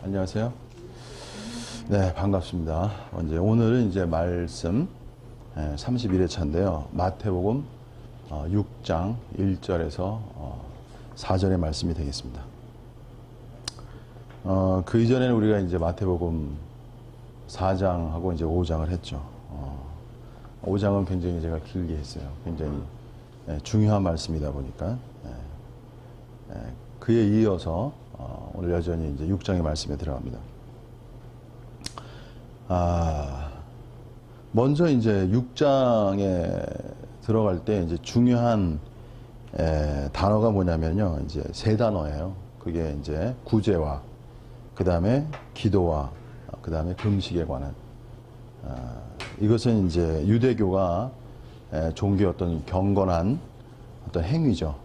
안녕하세요. 네, 반갑습니다. 오늘은 이제 말씀 31회차인데요. 마태복음 6장 1절에서 4절의 말씀이 되겠습니다. 그 이전에는 우리가 이제 마태복음 4장하고 이제 5장을 했죠. 5장은 굉장히 제가 길게 했어요. 굉장히 중요한 말씀이다 보니까 그에 이어서 오늘 여전히 이제 6장의 말씀에 들어갑니다. 먼저 이제 6장에 들어갈 때 이제 중요한 단어가 뭐냐면요. 이제 세 단어예요. 그게 이제 구제와, 그 다음에 기도와, 그 다음에 금식에 관한. 이것은 이제 유대교가 종교의 어떤 경건한 어떤 행위죠.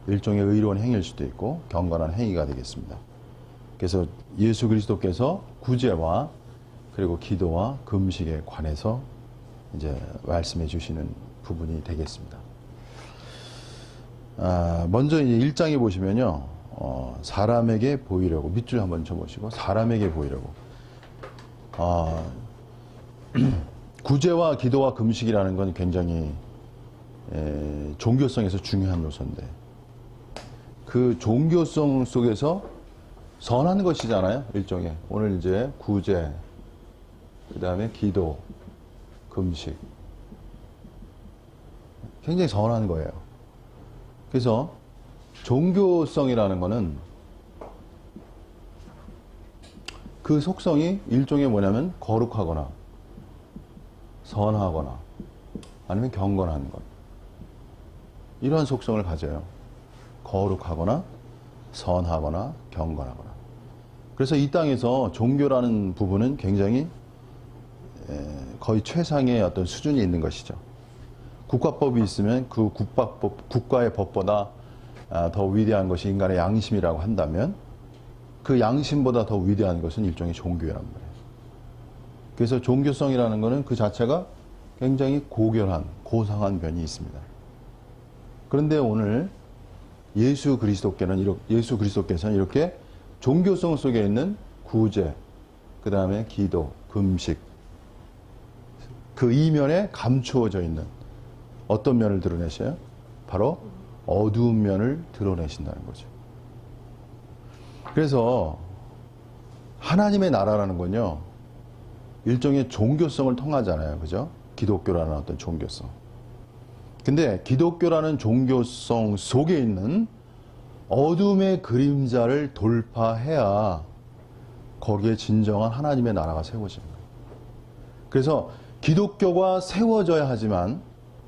일종의 의로운 행위일 수도 있고 경건한 행위가 되겠습니다. 그래서 예수 그리스도께서 구제와 그리고 기도와 금식에 관해서 이제 말씀해 주시는 부분이 되겠습니다. 먼저 이제 1장에 보시면요. 사람에게 보이려고, 밑줄 한번 쳐보시고, 사람에게 보이려고. 구제와 기도와 금식이라는 건 굉장히 종교성에서 중요한 요소인데, 그 종교성 속에서 선한 것이잖아요. 일종의. 오늘 이제 구제, 그 다음에 기도, 금식. 굉장히 선한 거예요. 그래서 종교성이라는 거는 그 속성이 일종의 뭐냐면 거룩하거나 선하거나 아니면 경건한 것. 이러한 속성을 가져요. 거룩하거나 선하거나 경건하거나. 그래서 이 땅에서 종교라는 부분은 굉장히 거의 최상의 어떤 수준이 있는 것이죠. 국가법이 있으면 그 국가의 법보다 더 위대한 것이 인간의 양심이라고 한다면 그 양심보다 더 위대한 것은 일종의 종교란 말이에요. 그래서 종교성이라는 것은 그 자체가 굉장히 고결한, 고상한 면이 있습니다. 그런데 오늘 예수 그리스도께서는 이렇게 종교성 속에 있는 구제, 그 다음에 기도, 금식, 그 이면에 감추어져 있는 어떤 면을 드러내셔요? 바로 어두운 면을 드러내신다는 거죠. 그래서 하나님의 나라라는 건요, 일종의 종교성을 통하잖아요. 그죠? 기독교라는 어떤 종교성. 근데 기독교라는 종교성 속에 있는 어둠의 그림자를 돌파해야 거기에 진정한 하나님의 나라가 세워집니다. 그래서 기독교가 세워져야 하지만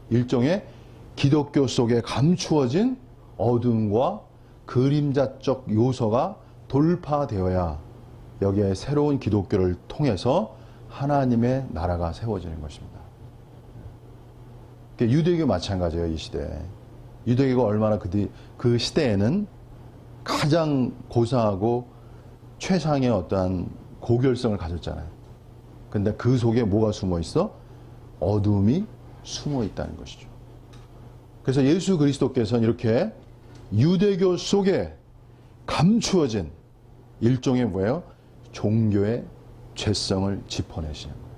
일종의 기독교 속에 감추어진 어둠과 그림자적 요소가 돌파되어야 여기에 새로운 기독교를 통해서 하나님의 나라가 세워지는 것입니다. 유대교 마찬가지예요. 이 시대에. 유대교가 얼마나 그 시대에는 가장 고상하고 최상의 어떠한 고결성을 가졌잖아요. 근데 그 속에 뭐가 숨어 있어? 어둠이 숨어 있다는 것이죠. 그래서 예수 그리스도께서는 이렇게 유대교 속에 감추어진 일종의 뭐예요? 종교의 죄성을 짚어내시는 거예요.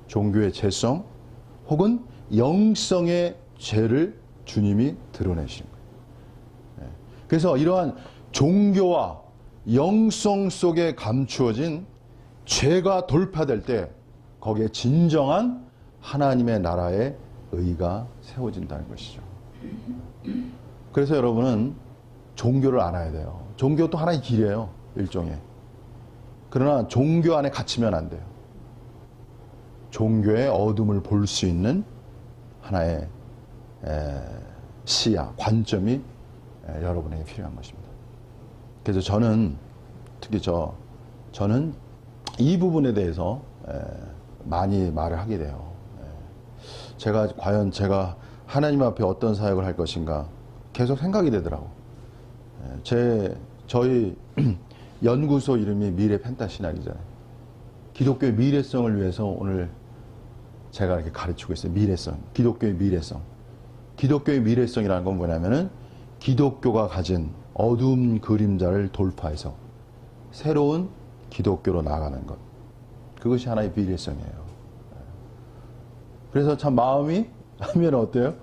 종교의 죄성 혹은 영성의 죄를 주님이 드러내신 거예요. 그래서 이러한 종교와 영성 속에 감추어진 죄가 돌파될 때 거기에 진정한 하나님의 나라의 의가 세워진다는 것이죠. 그래서 여러분은 종교를 알아야 돼요. 종교도 하나의 길이에요. 일종의. 그러나 종교 안에 갇히면 안 돼요. 종교의 어둠을 볼 수 있는 하나의 시야, 관점이 여러분에게 필요한 것입니다. 그래서 저는 특히 저는 이 부분에 대해서 많이 말을 하게 돼요. 과연 제가 하나님 앞에 어떤 사역을 할 것인가 계속 생각이 되더라고. 저희 연구소 이름이 미래 펜타신학이잖아요. 기독교의 미래성을 위해서 오늘 제가 이렇게 가르치고 있어요. 미래성. 기독교의 미래성. 기독교의 미래성이라는 건 뭐냐면은 기독교가 가진 어두운 그림자를 돌파해서 새로운 기독교로 나아가는 것. 그것이 하나의 비례성이에요. 그래서 참 마음이 한면에 어때요?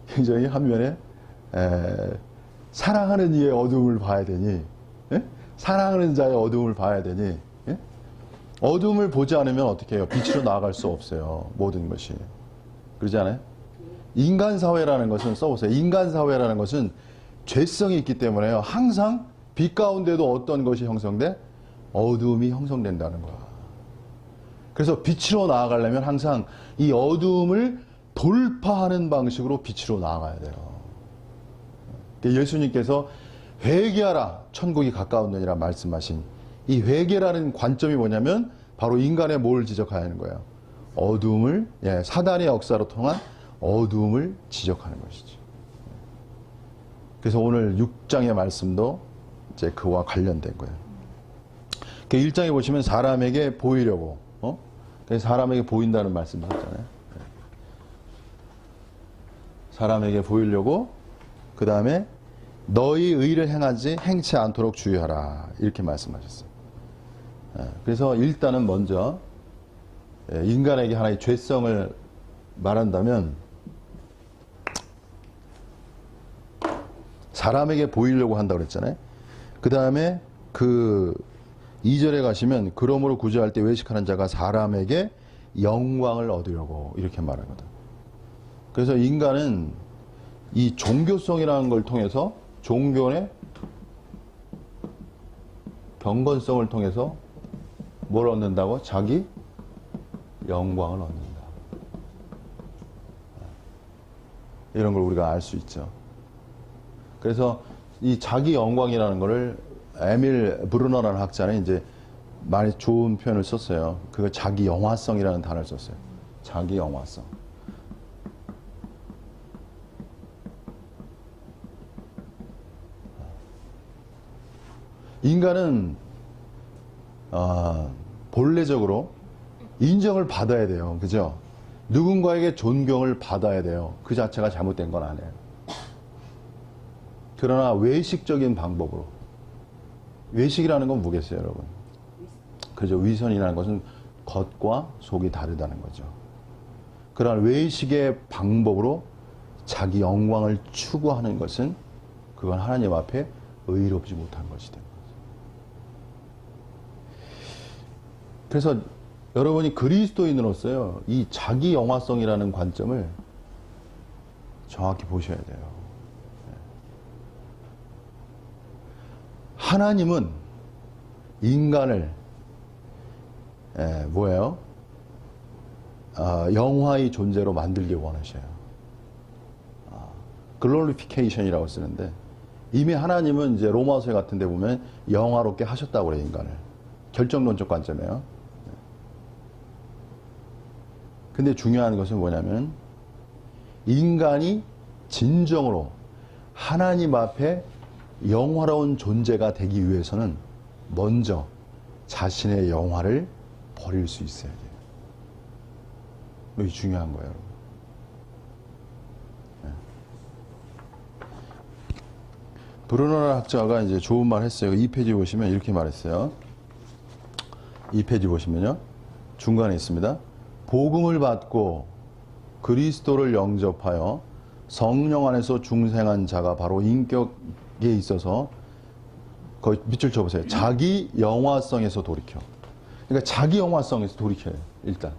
굉장히 한면에 사랑하는 이의 어둠을 봐야 되니, 예? 사랑하는 자의 어둠을 봐야 되니, 예? 어둠을 보지 않으면 어떻게 해요? 빛으로 나아갈 수 없어요. 모든 것이. 그러지 않아요? 인간사회라는 것은, 써보세요. 인간사회라는 것은 죄성이 있기 때문에요. 항상 빛 가운데도 어떤 것이 형성돼? 어둠이 형성된다는 거야. 그래서 빛으로 나아가려면 항상 이 어둠을 돌파하는 방식으로 빛으로 나아가야 돼요. 예수님께서 회개하라, 천국이 가까웠느니라 말씀하신 이 회개라는 관점이 뭐냐면 바로 인간의 뭘 지적하는 거예요? 어둠을, 사단의 역사로 통한 어둠을 지적하는 것이죠. 그래서 오늘 6장의 말씀도 이제 그와 관련된 거예요. 1장에 보시면 사람에게 보이려고, 사람에게 보인다는 말씀을 하잖아요. 사람에게 보이려고, 그 다음에 너희 의를 행치 않도록 주의하라, 이렇게 말씀하셨어요. 그래서 일단은 먼저 인간에게 하나의 죄성을 말한다면 사람에게 보이려고 한다고 그랬잖아요. 그 다음에 그 2절에 가시면 그러므로 구제할 때 외식하는 자가 사람에게 영광을 얻으려고 이렇게 말하거든. 그래서 인간은 이 종교성이라는 걸 통해서 종교의 경건성을 통해서 뭘 얻는다고? 자기 영광을 얻는다. 이런 걸 우리가 알 수 있죠. 그래서 이 자기 영광이라는 거를 에밀 브루너라는 학자는 이제 많이 좋은 표현을 썼어요. 그거 자기 영화성이라는 단어를 썼어요. 자기 영화성. 인간은 본래적으로 인정을 받아야 돼요. 그죠? 누군가에게 존경을 받아야 돼요. 그 자체가 잘못된 건 아니에요. 그러나 외식적인 방법으로. 외식이라는 건 뭐겠어요, 여러분? 그죠? 위선이라는 것은 겉과 속이 다르다는 거죠. 그러나 외식의 방법으로 자기 영광을 추구하는 것은 그건 하나님 앞에 의롭지 못한 것이 됩니다. 그래서 여러분이 그리스도인으로서요, 이 자기 영화성이라는 관점을 정확히 보셔야 돼요. 하나님은 인간을 뭐예요? 영화의 존재로 만들기 원하셔요. 글로리피케이션이라고 쓰는데 이미 하나님은 이제 로마서 같은 데 보면 영화롭게 하셨다고 그래요, 인간을. 결정론적 관점이에요. 근데 중요한 것은 뭐냐면 인간이 진정으로 하나님 앞에 영화로운 존재가 되기 위해서는 먼저 자신의 영화를 버릴 수 있어야 돼요. 이게 중요한 거예요, 여러분. 브루너라는 학자가 이제 좋은 말 했어요. 2페이지 보시면 이렇게 말했어요. 2페이지 보시면요. 중간에 있습니다. 복음을 받고 그리스도를 영접하여 성령 안에서 중생한 자가 바로 인격에 있어서 거의 밑줄 쳐보세요. 자기 영화성에서 돌이켜. 그러니까 자기 영화성에서 돌이켜요. 일단.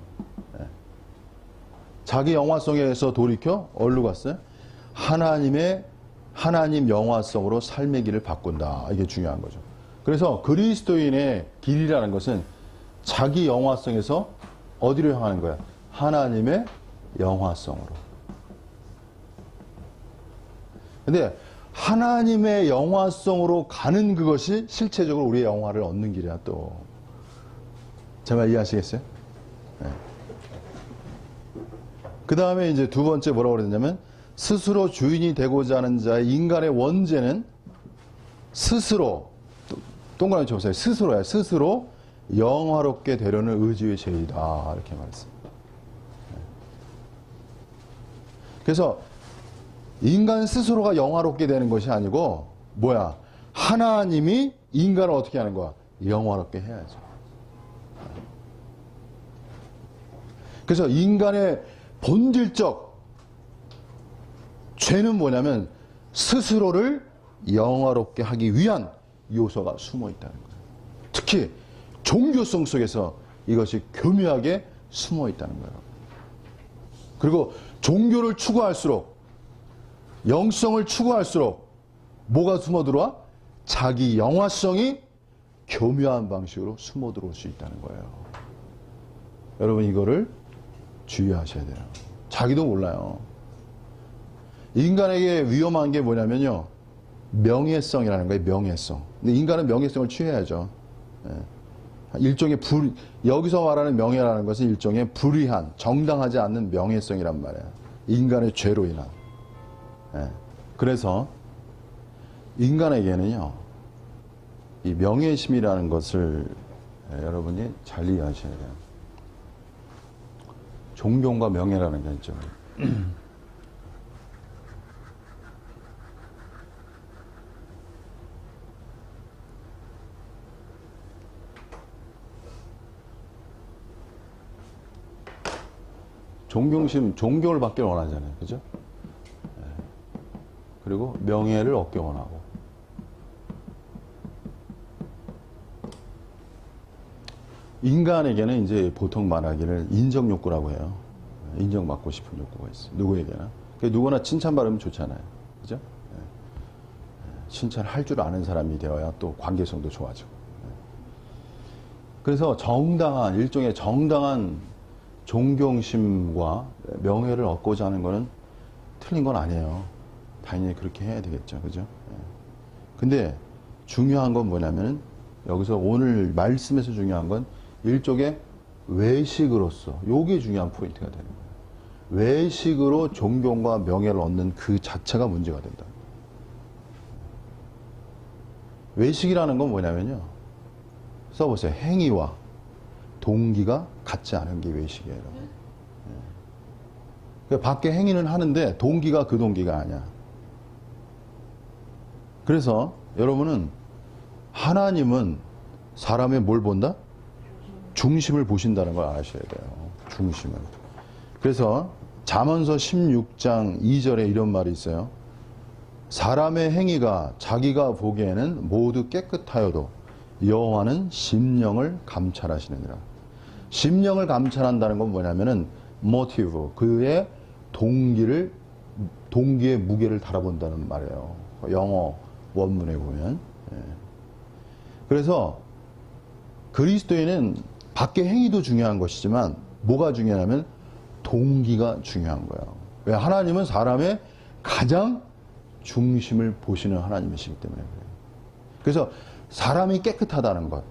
자기 영화성에서 돌이켜 어디로 갔어요? 하나님 영화성으로 삶의 길을 바꾼다. 이게 중요한 거죠. 그래서 그리스도인의 길이라는 것은 자기 영화성에서 어디로 향하는 거야? 하나님의 영화성으로. 근데 하나님의 영화성으로 가는 그것이 실체적으로 우리의 영화를 얻는 길이야, 또. 제 말 이해하시겠어요? 네. 그 다음에 이제 두 번째 뭐라고 그랬냐면, 스스로 주인이 되고자 하는 자의 인간의 원죄는 스스로, 동그라미 쳐보세요. 스스로야. 스스로 영화롭게 되려는 의지의 죄이다. 이렇게 말했습니다. 그래서 인간 스스로가 영화롭게 되는 것이 아니고 뭐야? 하나님이 인간을 어떻게 하는 거야? 영화롭게 해야죠. 그래서 인간의 본질적 죄는 뭐냐면 스스로를 영화롭게 하기 위한 요소가 숨어 있다는 거예요. 특히 종교성 속에서 이것이 교묘하게 숨어 있다는 거예요. 그리고 종교를 추구할수록, 영성을 추구할수록 뭐가 숨어 들어와? 자기 영화성이 교묘한 방식으로 숨어 들어올 수 있다는 거예요. 여러분 이거를 주의하셔야 돼요. 자기도 몰라요. 인간에게 위험한 게 뭐냐면요, 명예성이라는 거예요. 명예성. 근데 인간은 명예성을 취해야죠. 일종의 여기서 말하는 명예라는 것은 일종의 불의한, 정당하지 않는 명예성이란 말이에요. 인간의 죄로 인한. 그래서 인간에게는요, 이 명예심이라는 것을 여러분이 잘 이해하셔야 돼요. 존경과 명예라는 게 있죠. 존경심, 존경을 받길 원하잖아요. 그죠? 그리고 명예를 얻기 원하고. 인간에게는 이제 보통 말하기를 인정욕구라고 해요. 인정받고 싶은 욕구가 있어요. 누구에게나. 누구나 칭찬받으면 좋잖아요. 그죠? 칭찬할 줄 아는 사람이 되어야 또 관계성도 좋아지고. 그래서 정당한, 일종의 정당한 존경심과 명예를 얻고자 하는 것은 틀린 건 아니에요. 당연히 그렇게 해야 되겠죠. 그죠? 근데 중요한 건 뭐냐면, 여기서 오늘 말씀에서 중요한 건 일종의 외식으로서, 요게 중요한 포인트가 되는 거예요. 외식으로 존경과 명예를 얻는 그 자체가 문제가 된다. 외식이라는 건 뭐냐면요, 써보세요. 행위와 동기가 같지 않은 게 외식이에요. 밖에 행위는 하는데 동기가 그 동기가 아니야. 그래서 여러분은, 하나님은 사람의 뭘 본다? 중심을 보신다는 걸 아셔야 돼요. 중심을. 그래서 잠언서 16장 2절에 이런 말이 있어요. 사람의 행위가 자기가 보기에는 모두 깨끗하여도 여호와는 심령을 감찰하시느니라. 심령을 감찰한다는 건 뭐냐면은 모티브, 그의 동기의 무게를 달아본다는 말이에요. 영어 원문에 보면. 그래서 그리스도인은 밖의 행위도 중요한 것이지만 뭐가 중요하냐면 동기가 중요한 거예요. 왜? 하나님은 사람의 가장 중심을 보시는 하나님이시기 때문에 그래요. 그래서 사람이 깨끗하다는 것,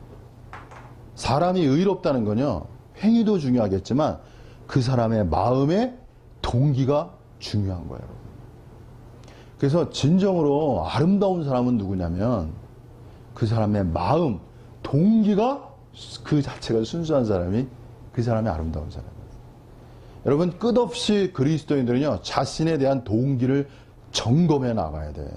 사람이 의롭다는 건요, 행위도 중요하겠지만 그 사람의 마음의 동기가 중요한 거예요. 그래서 진정으로 아름다운 사람은 누구냐면 그 사람의 마음, 동기가 그 자체가 순수한 사람이 그 사람이 아름다운 사람이에요. 여러분, 끝없이 그리스도인들은요, 자신에 대한 동기를 점검해 나가야 돼.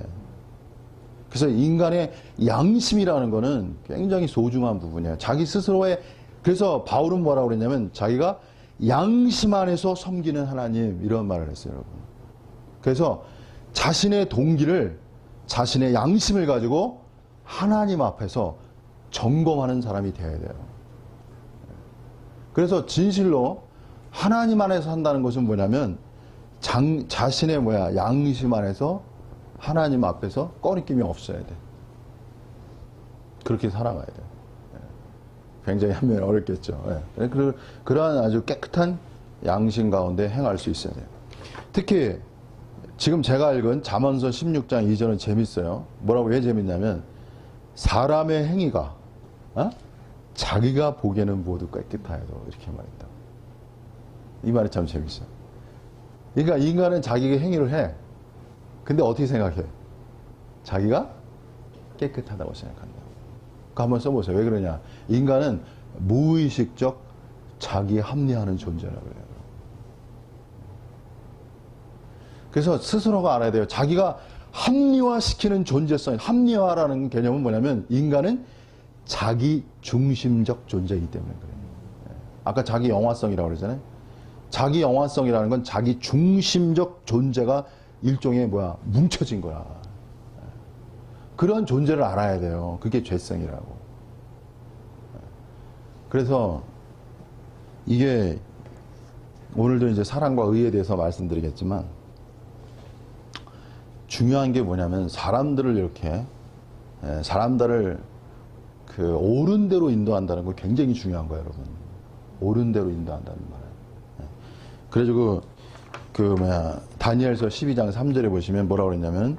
그래서 인간의 양심이라는 거는 굉장히 소중한 부분이에요. 자기 스스로의, 그래서 바울은 뭐라고 그랬냐면 자기가 양심 안에서 섬기는 하나님, 이런 말을 했어요, 여러분. 그래서 자신의 동기를, 자신의 양심을 가지고 하나님 앞에서 점검하는 사람이 되어야 돼요. 그래서 진실로 하나님 안에서 산다는 것은 뭐냐면 자신의 양심 안에서 하나님 앞에서 꺼리낌이 없어야 돼. 그렇게 살아가야 돼. 굉장히 한면 어렵겠죠. 그러한 아주 깨끗한 양심 가운데 행할 수 있어야 돼요. 특히 지금 제가 읽은 잠언서 16장 2절은 재밌어요. 뭐라고, 왜 재밌냐면 사람의 행위가 자기가 보기에는 모두 깨끗하여도, 이렇게 말했다. 이 말이 참 재밌어요. 그러니까 인간은 자기가 행위를 해. 근데 어떻게 생각해? 자기가 깨끗하다고 생각한다. 그거 한번 써보세요. 왜 그러냐? 인간은 무의식적 자기 합리화하는 존재라고 그래요. 그래서 스스로가 알아야 돼요. 자기가 합리화시키는 존재성, 합리화라는 개념은 뭐냐면 인간은 자기 중심적 존재이기 때문에 그래요. 아까 자기 영화성이라고 그러잖아요. 자기 영화성이라는 건 자기 중심적 존재가 일종의 뭉쳐진 거야. 그런 존재를 알아야 돼요. 그게 죄성이라고. 그래서 이게 오늘도 이제 사랑과 의에 대해서 말씀드리겠지만 중요한 게 뭐냐면 사람들을 이렇게 사람들을 그 옳은 대로 인도한다는 거 굉장히 중요한 거예요, 여러분. 옳은 대로 인도한다는 말이에요. 그래가지고 다니엘서 12장 3절에 보시면 뭐라고 그랬냐면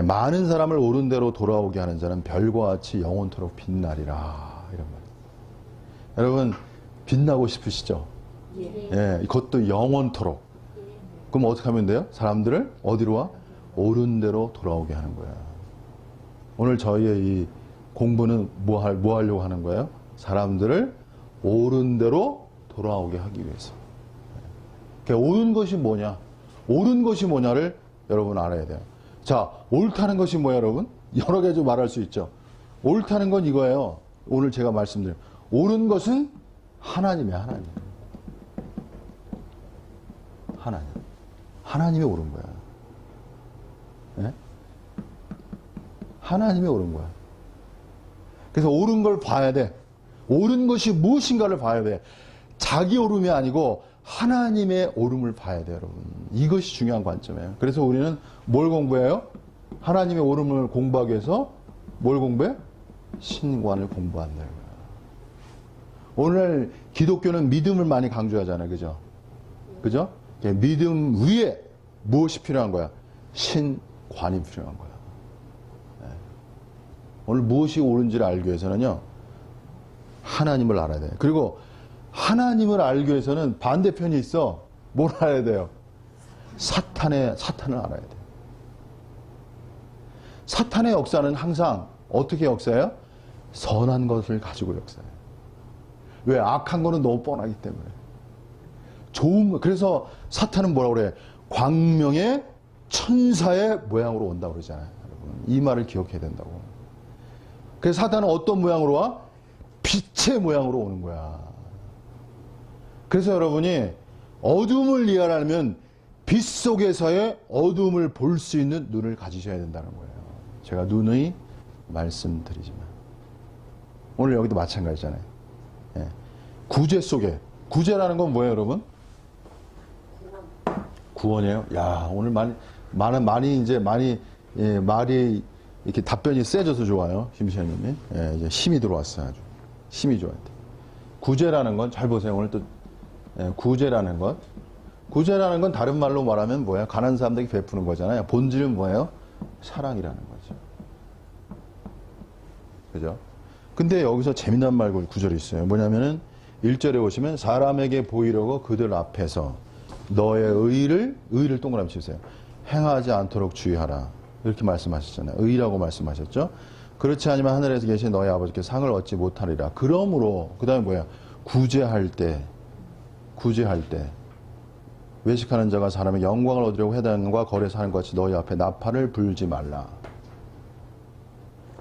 많은 사람을 옳은 대로 돌아오게 하는 자는 별과 같이 영원토록 빛나리라 이런 말. 여러분 빛나고 싶으시죠? 예, 그것도 영원토록. 그럼 어떻게 하면 돼요? 사람들을 어디로 와? 옳은 대로 돌아오게 하는 거야. 오늘 저희의 이 공부는 뭐 하려고 하는 거예요? 사람들을 옳은 대로 돌아오게 하기 위해서. 그러니까 옳은 것이 뭐냐? 옳은 것이 뭐냐를 여러분 알아야 돼요. 자, 옳다는 것이 뭐예요, 여러분? 여러 가지 말할 수 있죠. 옳다는 건 이거예요. 오늘 제가 말씀드린 옳은 것은 하나님이에요, 하나님. 하나님. 하나님이 옳은 거야. 네? 하나님이 옳은 거야. 그래서 옳은 걸 봐야 돼. 옳은 것이 무엇인가를 봐야 돼. 자기 옳음이 아니고 하나님의 옳음을 봐야 돼요, 여러분. 이것이 중요한 관점이에요. 그래서 우리는 뭘 공부해요? 하나님의 옳음을 공부하기 위해서 뭘 공부해? 신관을 공부한다. 오늘 기독교는 믿음을 많이 강조하잖아요. 그죠? 그죠? 믿음 위에 무엇이 필요한 거야? 신관이 필요한 거야. 네. 오늘 무엇이 옳은지를 알기 위해서는요, 하나님을 알아야 돼요. 그리고 하나님을 알기 위해서는 반대편이 있어. 뭘 알아야 돼요? 사탄을 알아야 돼요. 사탄의 역사는 항상 어떻게 역사해요? 선한 것을 가지고 역사해요. 왜? 악한 거는 너무 뻔하기 때문에. 좋은 거. 그래서 사탄은 뭐라고 그래? 광명의 천사의 모양으로 온다고 그러잖아요. 여러분. 이 말을 기억해야 된다고. 그래서 사탄은 어떤 모양으로 와? 빛의 모양으로 오는 거야. 그래서 여러분이 어둠을 이해하려면 빛 속에서의 어둠을 볼 수 있는 눈을 가지셔야 된다는 거예요. 제가 누누이 말씀드리지만 오늘 여기도 마찬가지잖아요. 예. 구제 속에, 구제라는 건 뭐예요, 여러분? 구원이에요. 야, 오늘 많이 예, 말이 이렇게 답변이 세져서 좋아요, 심시현님이. 예, 이제 힘이 들어왔어요, 아주 힘이 좋아요. 구제라는 건 잘 보세요. 오늘 또 예, 구제라는 건 다른 말로 말하면 뭐예요? 가난한 사람들에게 베푸는 거잖아요. 본질은 뭐예요? 사랑이라는 거죠. 그죠? 근데 여기서 재미난 말 구절이 있어요. 뭐냐면은 1절에 보시면 사람에게 보이려고 그들 앞에서 너의 의를 동그라미 치세요. 행하지 않도록 주의하라. 이렇게 말씀하셨잖아요. 의라고 말씀하셨죠? 그렇지 않으면 하늘에서 계신 너희 아버지께 상을 얻지 못하리라. 그러므로 그 다음에 뭐야? 구제할 때 외식하는 자가 사람의 영광을 얻으려고 회당과 거리에서 하는 것 같이 너희 앞에 나팔을 불지 말라.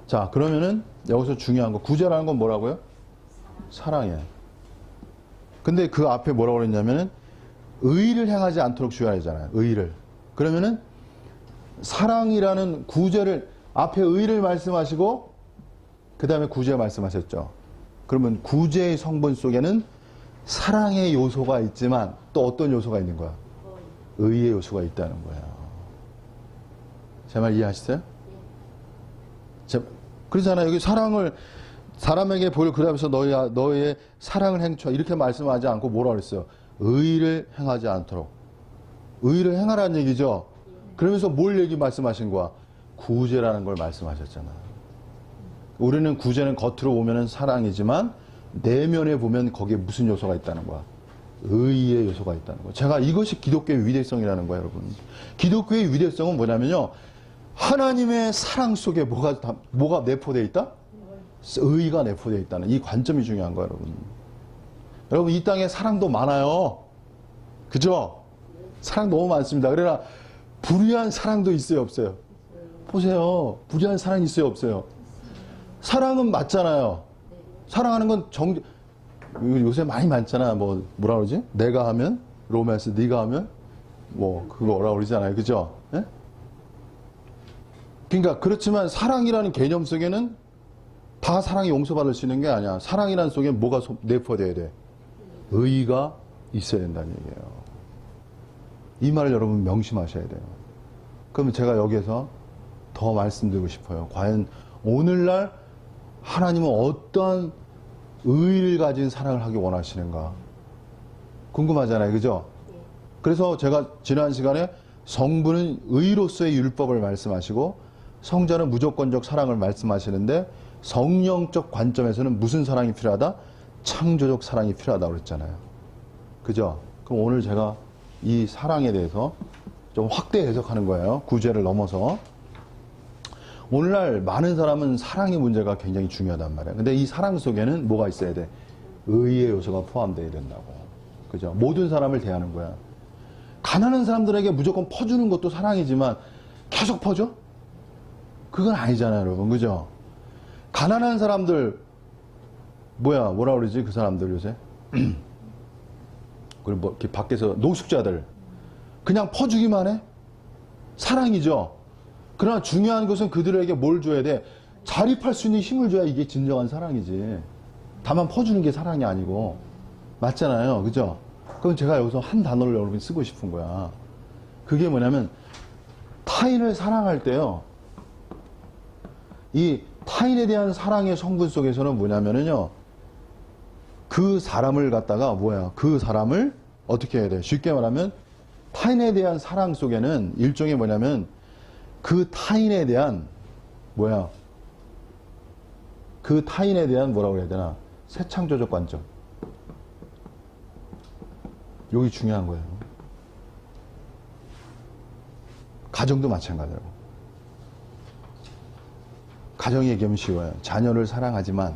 자, 그러면은 여기서 중요한 거, 구제라는 건 뭐라고요? 사랑이에요. 근데 그 앞에 뭐라고 그랬냐면은 의를 행하지 않도록 주의하잖아요. 의를. 그러면은 사랑이라는 구제를 앞에 의를 말씀하시고 그 다음에 구제 말씀하셨죠. 그러면 구제의 성분 속에는 사랑의 요소가 있지만 또 어떤 요소가 있는 거야? 의의 요소가 있다는 거예요. 제 말 이해하시어요? 그러잖아요. 여기 사랑을 사람에게 보일 그 다음에서 너의 사랑을 행쳐 이렇게 말씀하지 않고 뭐라 그랬어요? 의를 행하지 않도록. 의를 행하라는 얘기죠. 그러면서 뭘 말씀하신 거야? 구제라는 걸 말씀하셨잖아. 우리는 구제는 겉으로 보면은 사랑이지만 내면에 보면 거기에 무슨 요소가 있다는 거야? 의의 요소가 있다는 거야. 제가 이것이 기독교의 위대성이라는 거예요, 여러분. 기독교의 위대성은 뭐냐면요. 하나님의 사랑 속에 뭐가 내포되어 있다? 의가 내포되어 있다는 이 관점이 중요한 거예요, 여러분. 여러분, 이 땅에 사랑도 많아요. 그죠? 사랑 너무 많습니다. 그러나 불의한 사랑도 있어요, 없어요? 보세요. 무리한 사랑이 있어요, 없어요? 사랑은 맞잖아요. 사랑하는 건 요새 많이 많잖아. 뭐라 그러지? 내가 하면 로맨스, 네가 하면 그거 뭐라 그러잖아요. 그죠? 예? 그러니까 그렇지만 사랑이라는 개념 속에는 다 사랑이 용서받을 수 있는 게 아니야. 사랑이라는 속에 뭐가 내포되어야 돼? 의의가 있어야 된다는 얘기예요. 이 말을 여러분 명심하셔야 돼요. 그러면 제가 여기에서 더 말씀드리고 싶어요. 과연 오늘날 하나님은 어떤 의의를 가진 사랑을 하기 원하시는가? 궁금하잖아요. 그죠? 그래서 제가 지난 시간에 성부는 의로서의 율법을 말씀하시고 성자는 무조건적 사랑을 말씀하시는데 성령적 관점에서는 무슨 사랑이 필요하다? 창조적 사랑이 필요하다고 그랬잖아요. 그죠? 그럼 오늘 제가 이 사랑에 대해서 좀 확대 해석하는 거예요. 구제를 넘어서. 오늘날 많은 사람은 사랑의 문제가 굉장히 중요하단 말이에요. 근데 이 사랑 속에는 뭐가 있어야 돼? 의의 요소가 포함되어야 된다고. 그죠? 모든 사람을 대하는 거야. 가난한 사람들에게 무조건 퍼주는 것도 사랑이지만 계속 퍼줘? 그건 아니잖아요, 여러분. 그죠? 가난한 사람들, 뭐라 그러지? 그 사람들 요새? 그리고 이렇게 밖에서 노숙자들. 그냥 퍼주기만 해? 사랑이죠? 그러나 중요한 것은 그들에게 뭘 줘야 돼? 자립할 수 있는 힘을 줘야 이게 진정한 사랑이지. 다만 퍼주는 게 사랑이 아니고. 맞잖아요. 그죠? 그럼 제가 여기서 한 단어를 여러분이 쓰고 싶은 거야. 그게 뭐냐면 타인을 사랑할 때요. 이 타인에 대한 사랑의 성분 속에서는 뭐냐면은요. 그 사람을 갖다가 그 사람을 어떻게 해야 돼? 쉽게 말하면 타인에 대한 사랑 속에는 일종의 뭐냐면 그 타인에 대한 그 타인에 대한 뭐라고 해야 되나? 새창조적 관점. 여기 중요한 거예요. 가정도 마찬가지라고. 가정 얘기하면 쉬워요. 자녀를 사랑하지만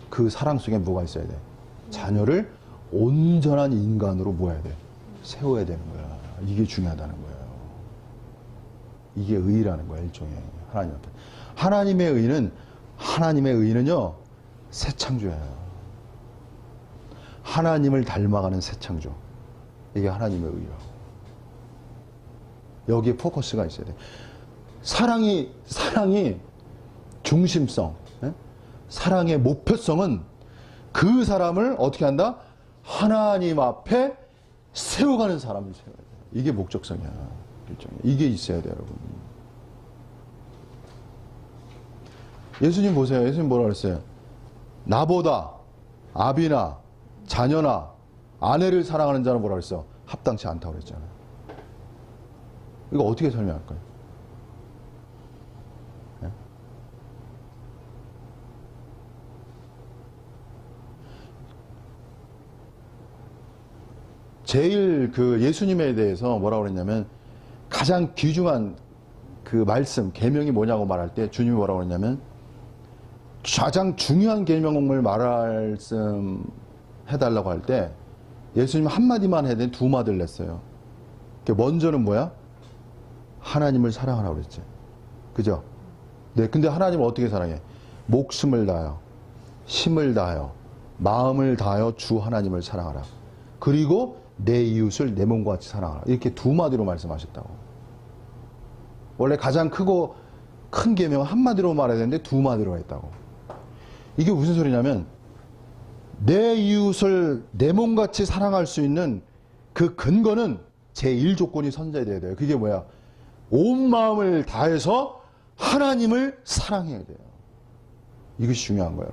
그 사랑 속에 뭐가 있어야 돼? 자녀를 온전한 인간으로 뭐해야 돼? 세워야 되는 거야. 이게 중요하다는 거예요. 이게 의의라는 거야, 일종의. 하나님 앞에. 하나님의 의의는요, 새 창조예요. 하나님을 닮아가는 새 창조. 이게 하나님의 의의라고. 여기에 포커스가 있어야 돼. 사랑이 중심성, 사랑의 목표성은 그 사람을 어떻게 한다? 하나님 앞에 세워가는 사람을 세워야 돼. 이게 목적성이야. 일종의. 이게 있어야 돼요, 여러분. 예수님 보세요. 예수님 뭐라 그랬어요? 나보다 아비나 자녀나 아내를 사랑하는 자는 뭐라 그랬어? 합당치 않다고 그랬잖아요. 이거 어떻게 설명할까요? 네? 제일 예수님에 대해서 뭐라고 그랬냐면 가장 귀중한 그 말씀, 계명이 뭐냐고 말할 때 주님이 뭐라고 그랬냐면 가장 중요한 계명을 해달라고 할 때 예수님 한마디만 해야 되는 두 마디를 냈어요. 먼저는 뭐야? 하나님을 사랑하라고 그랬지. 그죠? 네, 근데 하나님을 어떻게 사랑해? 목숨을 다하여, 힘을 다하여, 마음을 다하여 주 하나님을 사랑하라. 그리고 내 이웃을 내 몸과 같이 사랑하라. 이렇게 두 마디로 말씀하셨다고. 원래 가장 크고 큰 계명은 한마디로 말해야 되는데 두 마디로 했다고. 이게 무슨 소리냐면 내 이웃을 내 몸같이 사랑할 수 있는 그 근거는 제1조건이 선제돼야 돼요. 그게 뭐야? 온 마음을 다해서 하나님을 사랑해야 돼요. 이것이 중요한 거예요.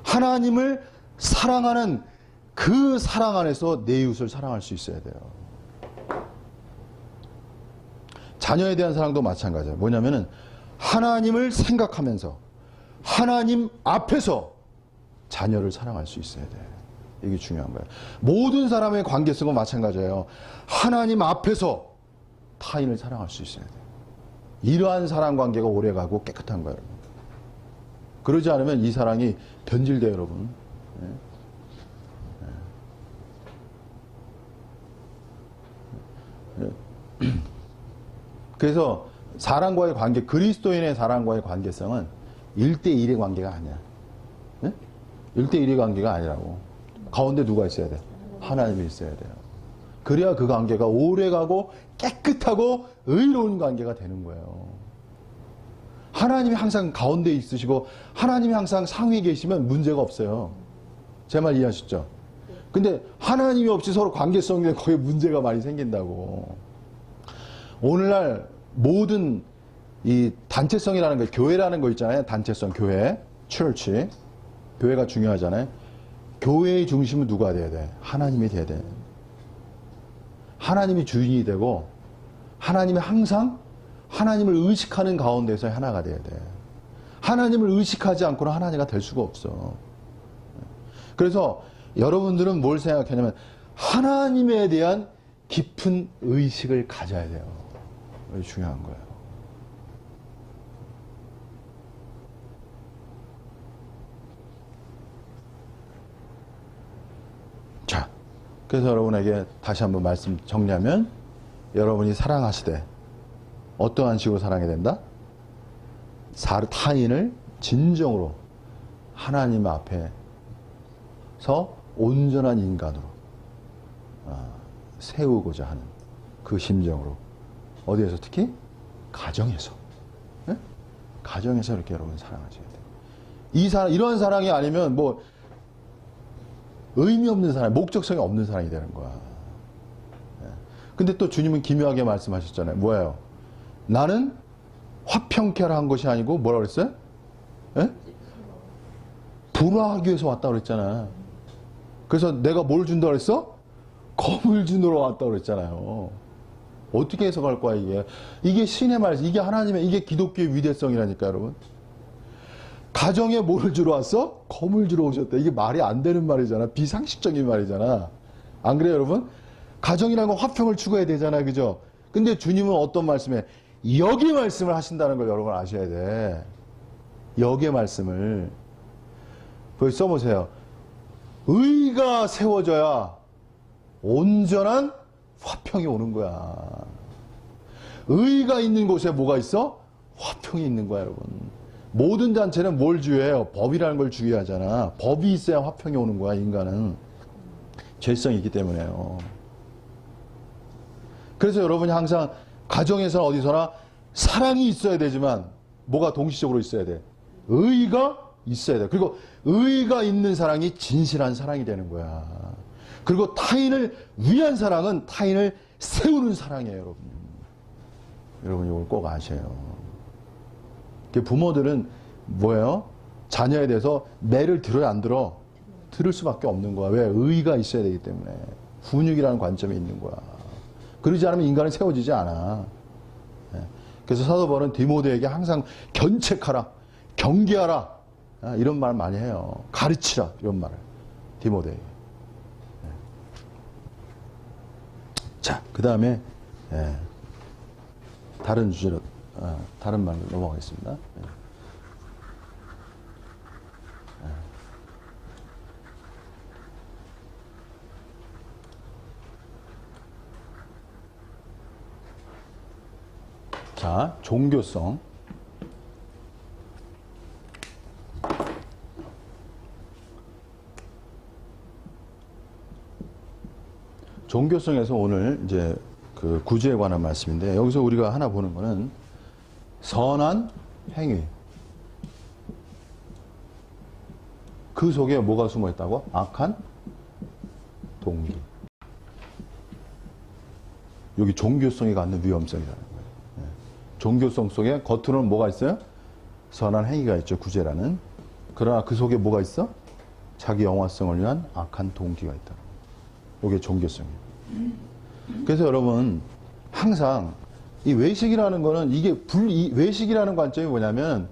하나님을 사랑하는 그 사랑 안에서 내 이웃을 사랑할 수 있어야 돼요. 자녀에 대한 사랑도 마찬가지예요. 뭐냐면은 하나님을 생각하면서 하나님 앞에서 자녀를 사랑할 수 있어야 돼. 이게 중요한 거예요. 모든 사람의 관계성은 마찬가지예요. 하나님 앞에서 타인을 사랑할 수 있어야 돼. 이러한 사랑 관계가 오래가고 깨끗한 거예요. 그러지 않으면 이 사랑이 변질돼요, 여러분. 네. 네. 그래서 사람과의 관계, 그리스도인의 사람과의 관계성은 1대1의 관계가 아니야. 네? 1대1의 관계가 아니라고. 가운데 누가 있어야 돼? 하나님이 있어야 돼요. 그래야 그 관계가 오래가고 깨끗하고 의로운 관계가 되는 거예요. 하나님이 항상 가운데 있으시고 하나님이 항상 상위에 계시면 문제가 없어요. 제 말 이해하셨죠? 근데 하나님이 없이 서로 관계성에 거기에 문제가 많이 생긴다고. 오늘날 모든 이 단체성이라는 거, 교회라는 거 있잖아요. 단체성, 교회, church. 교회가 중요하잖아요. 교회의 중심은 누가 돼야 돼? 하나님이 돼야 돼. 하나님이 주인이 되고 하나님이 항상 하나님을 의식하는 가운데서 하나가 돼야 돼. 하나님을 의식하지 않고는 하나님가 될 수가 없어. 그래서 여러분들은 뭘 생각하냐면 하나님에 대한 깊은 의식을 가져야 돼요. 이게 중요한 거예요. 자, 그래서 여러분에게 다시 한번 말씀 정리하면 여러분이 사랑하시되 어떠한 식으로 사랑해야 된다? 타인을 진정으로 하나님 앞에서 온전한 인간으로 세우고자 하는 그 심정으로. 어디에서 특히? 가정에서. 네? 가정에서 이렇게 여러분 사랑하셔야 돼요. 이런 사랑이 아니면 뭐 의미 없는 사랑, 목적성이 없는 사랑이 되는 거야. 네. 근데 또 주님은 기묘하게 말씀하셨잖아요. 뭐예요? 나는 화평케 하라 한 것이 아니고 뭐라 그랬어요? 네? 불화하기 위해서 왔다 그랬잖아. 그래서 내가 뭘 준다 그랬어? 검을 주러 왔다 그랬잖아요. 어떻게 해석할 거야 이게? 이게 신의 말씀, 이게 하나님의, 이게 기독교의 위대성이라니까 여러분. 가정에 뭘 주러 왔어? 검을 주러 오셨대. 이게 말이 안 되는 말이잖아. 비상식적인 말이잖아. 안 그래요 여러분? 가정이라는 건 화평을 추구해야 되잖아요. 그죠? 근데 주님은 어떤 말씀에 역의 말씀을 하신다는 걸 여러분 아셔야 돼. 역의 말씀을. 거기 써보세요. 의가 세워져야 온전한 화평이 오는 거야. 의가 있는 곳에 뭐가 있어? 화평이 있는 거야 여러분. 모든 단체는 뭘 주의해요? 법이라는 걸 주의하잖아. 법이 있어야 화평이 오는 거야 인간은. 죄성이 있기 때문에요. 그래서 여러분이 항상 가정에서나 어디서나 사랑이 있어야 되지만 뭐가 동시적으로 있어야 돼? 의가 있어야 돼. 그리고 의가 있는 사랑이 진실한 사랑이 되는 거야. 그리고 타인을 위한 사랑은 타인을 세우는 사랑이에요, 여러분. 여러분 이걸 꼭 아셔요. 부모들은 뭐예요? 자녀에 대해서 매를 들어야 안 들어? 들을 수밖에 없는 거야. 왜? 의가 있어야 되기 때문에. 훈육이라는 관점이 있는 거야. 그러지 않으면 인간은 세워지지 않아. 그래서 사도 바울은 디모데에게 항상 견책하라, 경계하라, 이런 말 많이 해요. 가르치라, 이런 말을 디모데에게. 자, 그 다음에 다른 주제로, 다른 말로 넘어가겠습니다. 자, 종교성. 종교성에서 오늘 이제 그 구제에 관한 말씀인데, 여기서 우리가 하나 보는 거는 선한 행위. 그 속에 뭐가 숨어 있다고? 악한 동기. 여기 종교성이 갖는 위험성이라는 거예요. 종교성 속에 겉으로는 뭐가 있어요? 선한 행위가 있죠. 구제라는. 그러나 그 속에 뭐가 있어? 자기 영화성을 위한 악한 동기가 있다. 이게 종교성이에요. 그래서 여러분 항상 이 외식이라는 거는 이 외식이라는 관점이 뭐냐면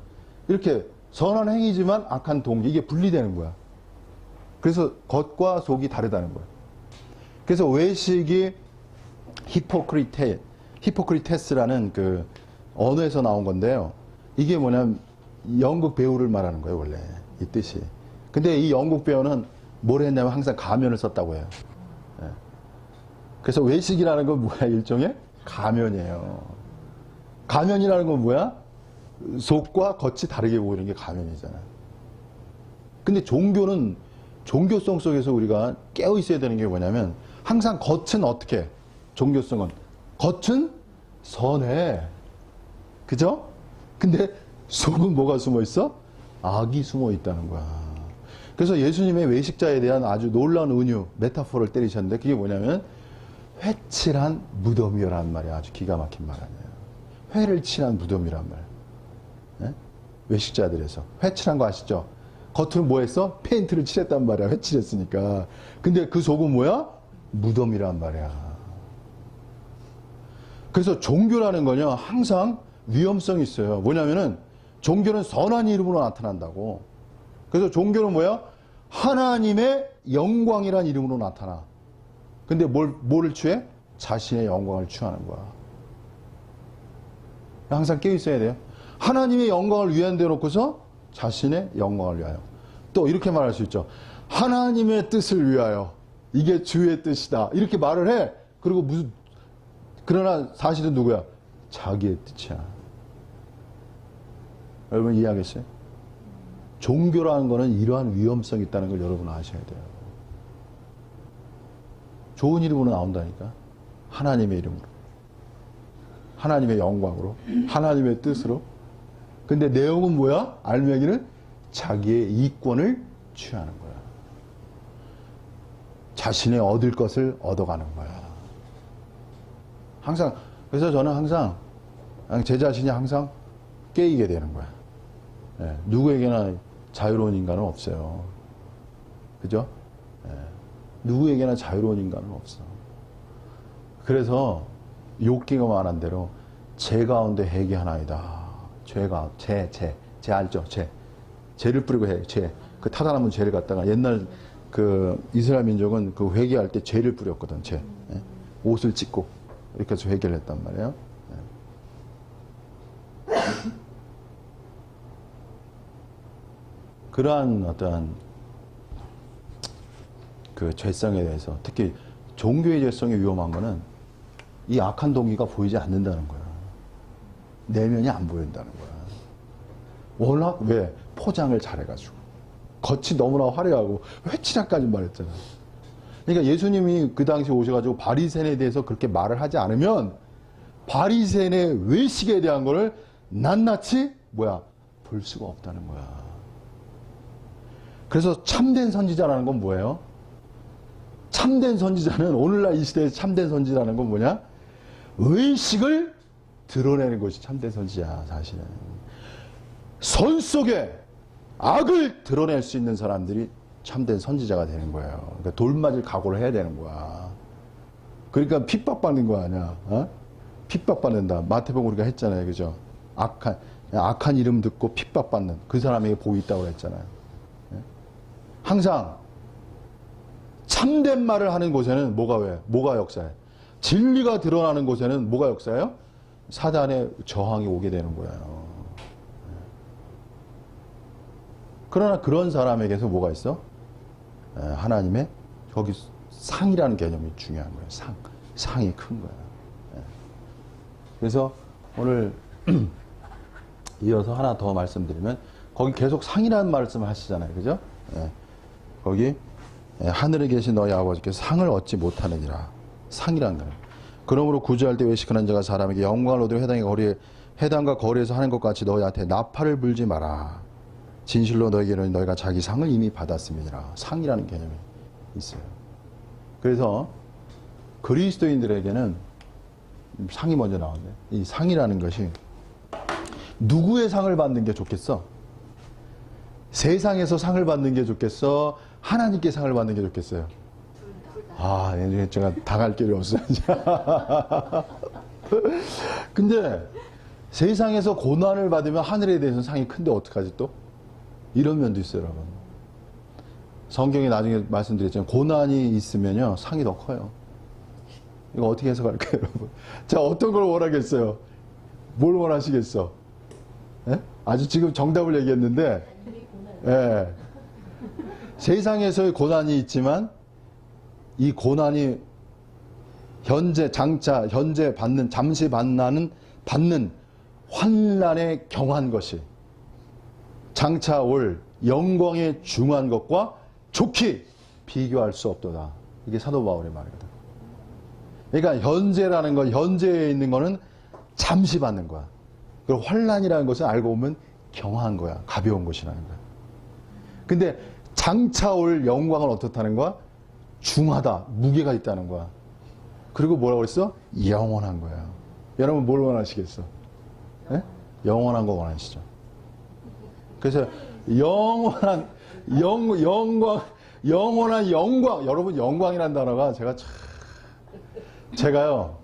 이렇게 선한 행위지만 악한 동기, 이게 분리되는 거야. 그래서 겉과 속이 다르다는 거야. 그래서 외식이 히포크리테스라는 그 언어에서 나온 건데요. 이게 뭐냐면 영국 배우를 말하는 거예요, 원래. 이 뜻이. 근데 이 영국 배우는 뭘 했냐면 항상 가면을 썼다고 해요. 그래서 외식이라는 건 뭐야? 일종의 가면이에요. 가면이라는 건 뭐야? 속과 겉이 다르게 보이는 게 가면이잖아. 근데 종교는 종교성 속에서 우리가 깨어 있어야 되는 게 뭐냐면 항상 겉은 어떻게? 종교성은 겉은 선해. 그죠? 근데 속은 뭐가 숨어 있어? 악이 숨어 있다는 거야. 그래서 예수님의 외식자에 대한 아주 놀라운 은유, 메타포를 때리셨는데 그게 뭐냐면 회칠한 무덤이라는 말이 아주 기가 막힌 말 아니에요. 회를 칠한 무덤이란 말. 네? 외식자들에서. 회칠한 거 아시죠? 겉으로 뭐 했어? 페인트를 칠했단 말이야. 회칠했으니까. 근데 그 속은 뭐야? 무덤이란 말이야. 그래서 종교라는 건요, 항상 위험성이 있어요. 뭐냐면은, 종교는 선한 이름으로 나타난다고. 그래서 종교는 뭐야? 하나님의 영광이란 이름으로 나타나. 근데 뭐를 취해? 자신의 영광을 취하는 거야. 항상 깨어 있어야 돼요. 하나님의 영광을 위한 데 놓고서 자신의 영광을 위하여. 또 이렇게 말할 수 있죠. 하나님의 뜻을 위하여. 이게 주의 뜻이다. 이렇게 말을 해. 그리고 그러나 사실은 누구야? 자기의 뜻이야. 여러분 이해하겠어요? 종교라는 거는 이러한 위험성이 있다는 걸 여러분 아셔야 돼요. 좋은 이름으로 나온다니까. 하나님의 이름으로. 하나님의 영광으로. 하나님의 뜻으로. 근데 내용은 뭐야? 알맹이는 자기의 이권을 취하는 거야. 자신의 얻을 것을 얻어가는 거야. 항상, 그래서 저는 항상 제 자신이 항상 깨이게 되는 거야. 네, 누구에게나 자유로운 인간은 없어요. 그죠? 네, 누구에게나 자유로운 인간은 없어. 그래서 욥기가 말한 대로 죄 가운데 핵이 하나이다. 죄 알죠? 죄를 뿌리고 해. 죄. 그 타다나무 죄를 갖다가 옛날 그 이스라엘 민족은 그 회개할 때 죄를 뿌렸거든. 죄. 예? 옷을 찢고 이렇게 해서 회개를 했단 말이에요. 예. 그러한 어떠한 그 죄성에 대해서 특히 종교의 죄성이 위험한 거는 이 악한 동기가 보이지 않는다는 거야. 내면이 안 보인다는 거야. 워낙 왜? 포장을 잘해가지고. 겉이 너무나 화려하고 회칠한까지 말했잖아. 그러니까 예수님이 그 당시 오셔가지고 바리새인에 대해서 그렇게 말을 하지 않으면 바리새인의 외식에 대한 거를 낱낱이 볼 수가 없다는 거야. 그래서 참된 선지자라는 건 뭐예요? 참된 선지자는 오늘날 이 시대에 참된 선지자라는 건 뭐냐? 의식을 드러내는 것이 참된 선지자 사실은. 선 속에 악을 드러낼 수 있는 사람들이 참된 선지자가 되는 거예요. 그러니까 돌맞을 각오를 해야 되는 거야. 그러니까 핍박받는 거 아니야. 어? 핍박받는다. 마태복음 우리가 했잖아요. 그죠? 악한 이름 듣고 핍박받는 그 사람에게 복이 있다고 했잖아요. 항상 참된 말을 하는 곳에는 뭐가 역사해? 진리가 드러나는 곳에는 뭐가 역사해요? 사단의 저항이 오게 되는 거예요. 그러나 그런 사람에게서 뭐가 있어? 하나님의 거기 상이라는 개념이 중요한 거예요. 상이 큰 거예요. 그래서 오늘 이어서 하나 더 말씀드리면 거기 계속 상이라는 말씀을 하시잖아요. 그죠? 거기 하늘에 계신 너희 아버지께서 상을 얻지 못하느니라. 상이라는 거예요. 그러므로 구제할 때 외식하는 자가 사람에게 영광을 얻으려 회당과 거리에서 하는 것 같이 너희한테 나팔을 불지 마라. 진실로 너희에게는 너희가 자기 상을 이미 받았음이니라. 상이라는 개념이 있어요. 그래서 그리스도인들에게는 상이 먼저 나오는데 이 상이라는 것이 누구의 상을 받는 게 좋겠어? 세상에서 상을 받는 게 좋겠어? 하나님께 상을 받는 게 좋겠어요? 얘는 제가 당할 길이 없어요. 근데 세상에서 고난을 받으면 하늘에 대해서 상이 큰데 어떡하지 또? 이런 면도 있어요, 여러분. 성경에 나중에 말씀드렸지만 고난이 있으면요 상이 더 커요. 이거 어떻게 해석할까요, 여러분? 자, 어떤 걸 원하겠어요? 뭘 원하시겠어? 예? 아주 지금 정답을 얘기했는데, 예. 세상에서의 고난이 있지만 이 고난이 현재 잠시 받는 환난에 경한 것이 장차 올 영광에 중한 것과 좋게 비교할 수 없도다. 이게 사도 바울의 말이거든. 그러니까 현재라는 건, 현재에 있는 거는 잠시 받는 거야. 그리고 환난이라는 것은 알고 보면 경한 거야. 가벼운 것이라는 거야. 근데 장차 올 영광은 어떻다는 거야? 중하다. 무게가 있다는 거야. 그리고 뭐라고 그랬어? 영원한 거야. 여러분 뭘 원하시겠어? 네? 영원한 거 원하시죠? 그래서 영원한 영원한 영광. 여러분 영광이라는 단어가 제가요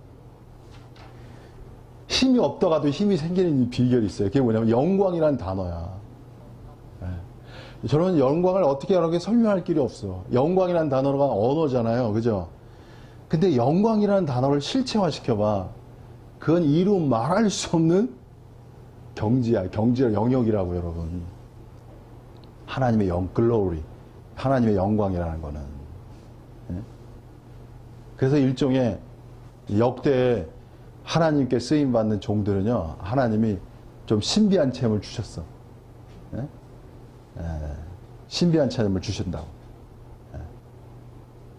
힘이 없다가도 힘이 생기는 비결이 있어요. 그게 뭐냐면 영광이라는 단어야. 네. 저는 영광을 어떻게 여러 개 설명할 길이 없어. 영광이라는 단어가 언어잖아요. 그죠? 근데 영광이라는 단어를 실체화시켜봐. 그건 이루 말할 수 없는 경지야. 경지의 영역이라고 여러분. 하나님의 글로리. 하나님의 영광이라는 거는. 네? 그래서 일종의 역대 하나님께 쓰임받는 종들은요, 하나님이 좀 신비한 체험을 주셨어. 네? 신비한 체험을 주신다고. 네.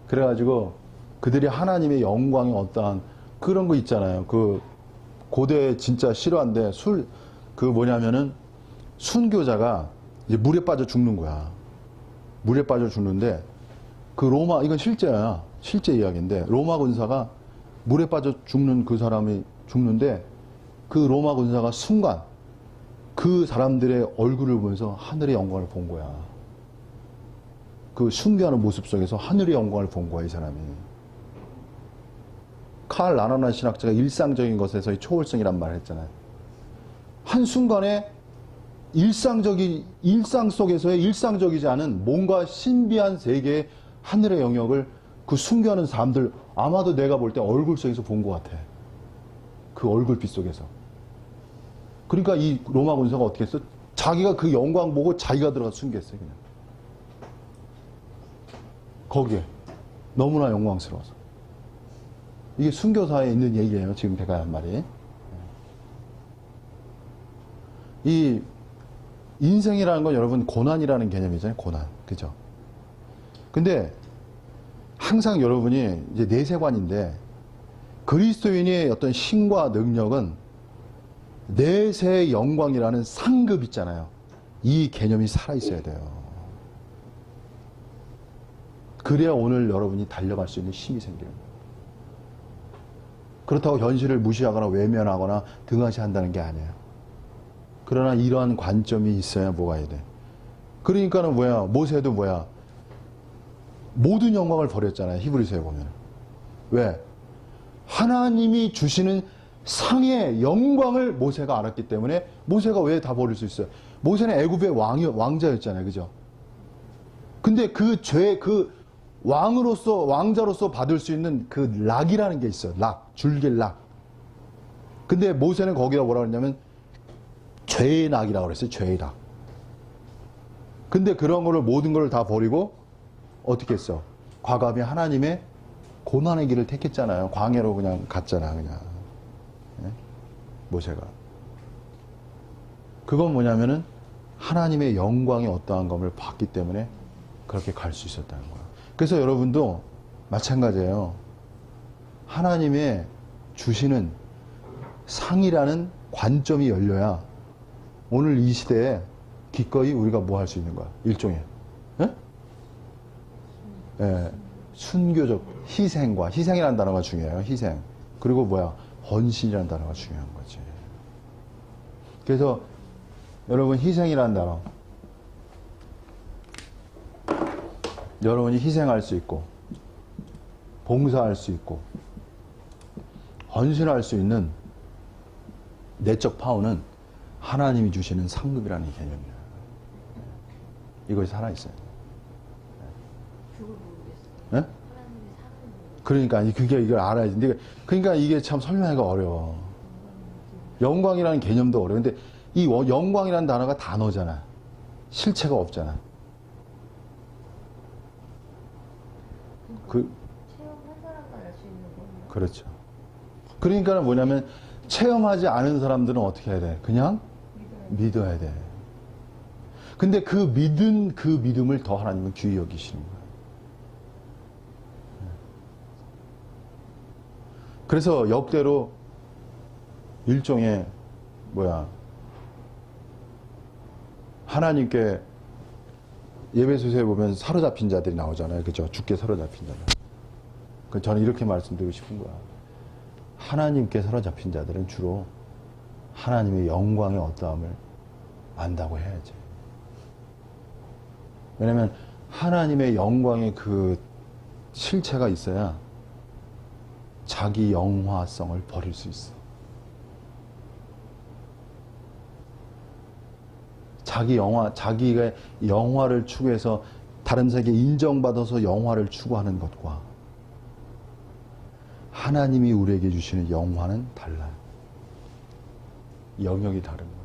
그래가지고 그들이 하나님의 영광의 어떠한 그런 거 있잖아요. 그 고대 진짜 실화인데 뭐냐면은 순교자가 이제 물에 빠져 죽는 거야. 물에 빠져 죽는데 그 이건 실제야. 실제 이야기인데 로마 군사가 물에 빠져 죽는 그 사람이 죽는데 그 로마 군사가 순간 그 사람들의 얼굴을 보면서 하늘의 영광을 본 거야. 그 순교하는 모습 속에서 하늘의 영광을 본 거야, 이 사람이. 칼 라너란 신학자가 일상적인 것에서의 초월성이란 말을 했잖아요. 한순간에 일상 속에서의 일상적이지 않은 뭔가 신비한 세계의 하늘의 영역을 그 순교하는 사람들, 아마도 내가 볼 때 얼굴 속에서 본 것 같아. 그 얼굴빛 속에서. 그러니까 이 로마 군사가 어떻게 했어? 자기가 그 영광 보고 자기가 들어가서 순교했어요, 그냥. 거기에. 너무나 영광스러워서. 이게 순교사에 있는 얘기예요, 지금 제가 한 말이. 이 인생이라는 건 여러분 고난이라는 개념이잖아요, 고난. 그죠? 근데 항상 여러분이 이제 내세관인데 그리스도인의 어떤 신과 능력은 내세의 영광이라는 상급 있잖아요. 이 개념이 살아있어야 돼요. 그래야 오늘 여러분이 달려갈 수 있는 힘이 생기는 거예요. 그렇다고 현실을 무시하거나 외면하거나 등한시한다는 게 아니에요. 그러나 이러한 관점이 있어야 뭐가 해야 돼. 그러니까는 뭐야, 모세도 뭐야, 모든 영광을 버렸잖아요. 히브리서에 보면. 왜? 하나님이 주시는 상의 영광을 모세가 알았기 때문에. 모세가 왜 다 버릴 수 있어요? 모세는 애굽의 왕자였잖아요. 그죠? 근데 그 왕자로서 받을 수 있는 그 락이라는 게 있어요. 줄길 락. 근데 모세는 거기다 뭐라고 했냐면 죄의 낙이라고 그랬어요. 죄의 낙. 근데 그런 거를 모든 걸 다 버리고 어떻게 했어? 과감히 하나님의 고난의 길을 택했잖아요. 광야로 그냥 갔잖아, 그냥. 네? 모세가. 그건 뭐냐면은 하나님의 영광의 어떠한 것을 봤기 때문에 그렇게 갈 수 있었다는 거야. 그래서 여러분도 마찬가지예요. 하나님의 주시는 상이라는 관점이 열려야 오늘 이 시대에 기꺼이 우리가 뭐 할 수 있는 거야. 일종의. 네? 예, 순교적 희생이라는 단어가 중요해요. 희생. 그리고 뭐야? 헌신이라는 단어가 중요한 거지. 그래서 여러분 희생이라는 단어, 여러분이 희생할 수 있고 봉사할 수 있고 헌신할 수 있는 내적 파워는 하나님이 주시는 상급이라는 개념이에요. 이것이 살아있어요. 네? 그러니까 이걸 알아야지. 그러니까 이게 참 설명하기가 어려워. 영광이라는 개념도 어려워. 근데 이 영광이라는 단어가 단어잖아. 실체가 없잖아. 체험한 사람만 알 수 있는 거예요. 그렇죠. 그러니까 뭐냐면 체험하지 않은 사람들은 어떻게 해야 돼? 그냥 믿어야 돼. 근데 그 믿음을 더 하나님은 귀히 여기시는 거예요. 그래서 역대로 일종의 하나님께 예배소서에 보면 사로잡힌 자들이 나오잖아요. 그죠? 죽게 사로잡힌 자들. 저는 이렇게 말씀드리고 싶은 거야. 하나님께 사로잡힌 자들은 주로 하나님의 영광의 어떠함을 안다고 해야지. 왜냐면 하나님의 영광의 그 실체가 있어야 자기 영화성을 버릴 수 있어. 자기가 영화를 추구해서 다른 세계에 인정받아서 영화를 추구하는 것과 하나님이 우리에게 주시는 영화는 달라요. 영역이 다른 거예요.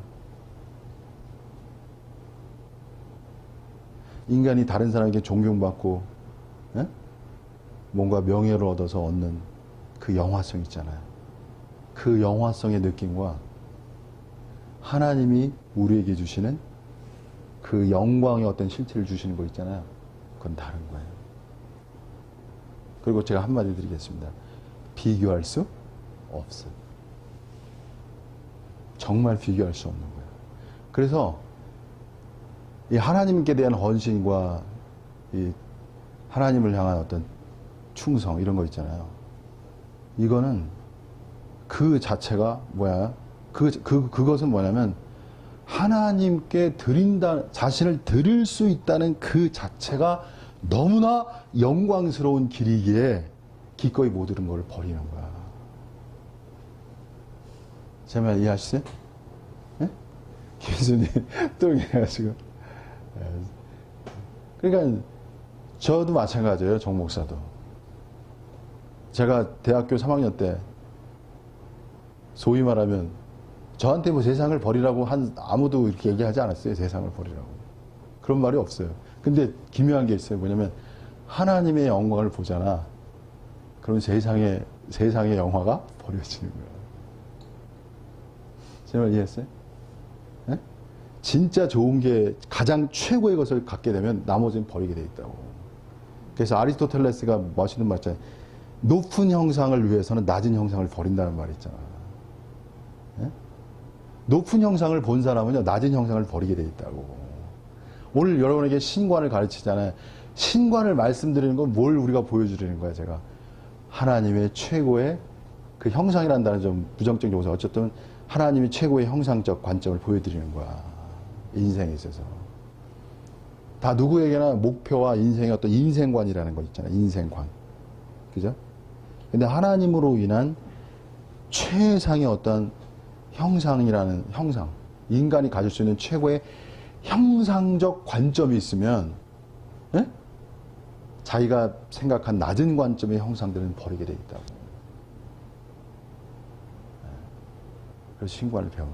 인간이 다른 사람에게 존경받고 뭔가 명예를 얻어서 얻는 그 영화성 있잖아요. 그 영화성의 느낌과 하나님이 우리에게 주시는 그 영광의 어떤 실체를 주시는 거 있잖아요. 그건 다른 거예요. 그리고 제가 한마디 드리겠습니다. 비교할 수 없어요. 정말 비교할 수 없는 거예요. 그래서 이 하나님께 대한 헌신과 이 하나님을 향한 어떤 충성 이런 거 있잖아요. 이거는 그 자체가 그것은 뭐냐면 하나님께 자신을 드릴 수 있다는 그 자체가 너무나 영광스러운 길이기에 기꺼이 모든 걸 버리는 거야. 제 말 이해하시세요? 네? 교수님 또 이래가지고. 그러니까 저도 마찬가지예요. 정 목사도. 제가 대학교 3학년 때 소위 말하면 저한테 뭐 세상을 버리라고 아무도 이렇게 얘기하지 않았어요. 세상을 버리라고. 그런 말이 없어요. 근데 기묘한 게 있어요. 뭐냐면 하나님의 영광을 보잖아. 그럼 세상의 영화가 버려지는 거야. 제 말 이해했어요? 네? 진짜 좋은 게 가장 최고의 것을 갖게 되면 나머지는 버리게 돼 있다고. 그래서 아리스토텔레스가 멋있는 말 있잖아요. 높은 형상을 위해서는 낮은 형상을 버린다는 말이 있잖아. 네? 높은 형상을 본 사람은요, 낮은 형상을 버리게 돼 있다고. 오늘 여러분에게 신관을 가르치잖아요. 신관을 말씀드리는 건 뭘 우리가 보여주려는 거야, 제가. 하나님의 최고의 그 형상이라는 단어는 좀 부정적인 용어죠. 어쨌든 하나님이 최고의 형상적 관점을 보여드리는 거야. 인생에 있어서. 다 누구에게나 목표와 인생의 어떤 인생관이라는 거 있잖아요. 인생관. 그죠? 근데 하나님으로 인한 최상의 어떤 형상이라는 형상. 인간이 가질 수 있는 최고의 형상적 관점이 있으면, 예? 자기가 생각한 낮은 관점의 형상들은 버리게 돼 있다고. 그래서 신관을 배우는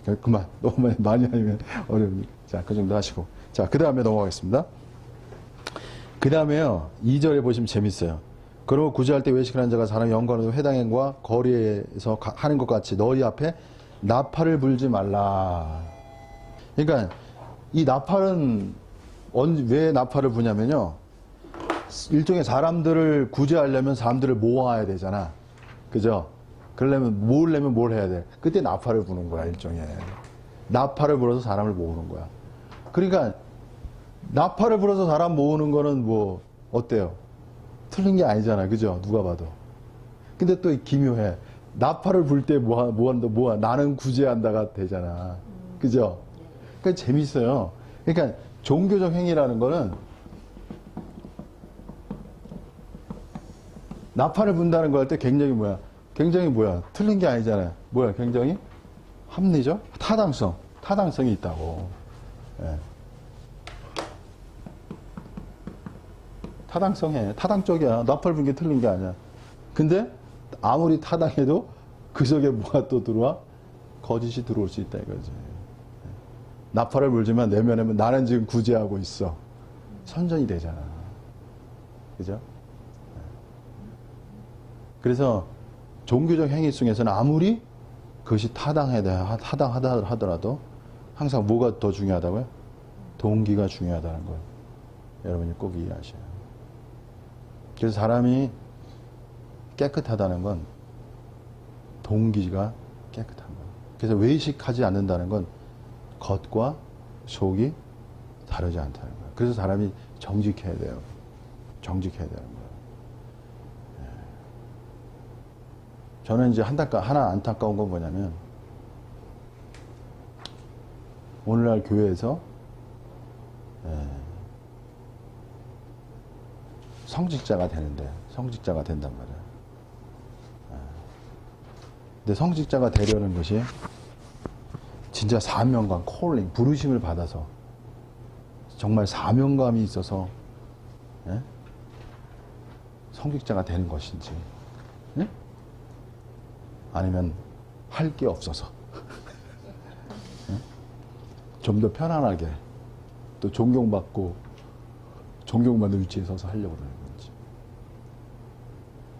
거예요. 그만. 너무 많이 하면 어려우니까. 자, 그 정도 하시고. 자, 그 다음에 넘어가겠습니다. 그 다음에요. 2절에 보시면 재밌어요. 그러면 구제할 때 외식하는 자가 사람의 영광으로 회당과 거리에서 하는 것 같이 너희 앞에 나팔을 불지 말라. 그러니까 이 나팔은 왜 나팔을 부냐면요. 일종의 사람들을 구제하려면 사람들을 모아야 되잖아. 그죠? 그러려면 모으려면 뭘 해야 돼? 그때 나팔을 부는 거야, 일종의. 나팔을 불어서 사람을 모으는 거야. 그러니까 나팔을 불어서 사람 모으는 거는 뭐 어때요? 틀린 게 아니잖아. 그죠? 누가 봐도. 근데 또 기묘해. 나팔을 불 때 뭐한다? 나는 구제한다가 되잖아. 그죠? 그러니까 재밌어요. 그러니까 종교적 행위라는 거는 나팔을 분다는 거 할 때 굉장히 틀린 게 아니잖아요. 굉장히 합리적? 타당성이 있다고. 예. 타당적이야. 나팔 분 게 틀린 게 아니야. 근데 아무리 타당해도 그 속에 뭐가 또 들어와? 거짓이 들어올 수 있다 이거지. 나팔을 불지만 내면에는 나는 지금 구제하고 있어. 선전이 되잖아. 그죠? 그래서 종교적 행위 속에서는 아무리 그것이 타당하다 하더라도 항상 뭐가 더 중요하다고요? 동기가 중요하다는 걸 여러분이 꼭 이해하셔야 해요. 그래서 사람이 깨끗하다는 건 동기가 깨끗한 거예요. 그래서 외식하지 않는다는 건 겉과 속이 다르지 않다는 거예요. 그래서 사람이 정직해야 돼요. 정직해야 되는 거예요. 저는 이제 하나 안타까운 건 뭐냐면, 오늘날 교회에서 성직자가 되는데, 성직자가 된단 말이에요. 근데 성직자가 되려는 것이 진짜 사명감, 콜링, 부르심을 받아서 정말 사명감이 있어서 성직자가 되는 것인지, 아니면 할 게 없어서 좀 더 편안하게 또 존경받는 위치에 서서 하려고 그러는 건지.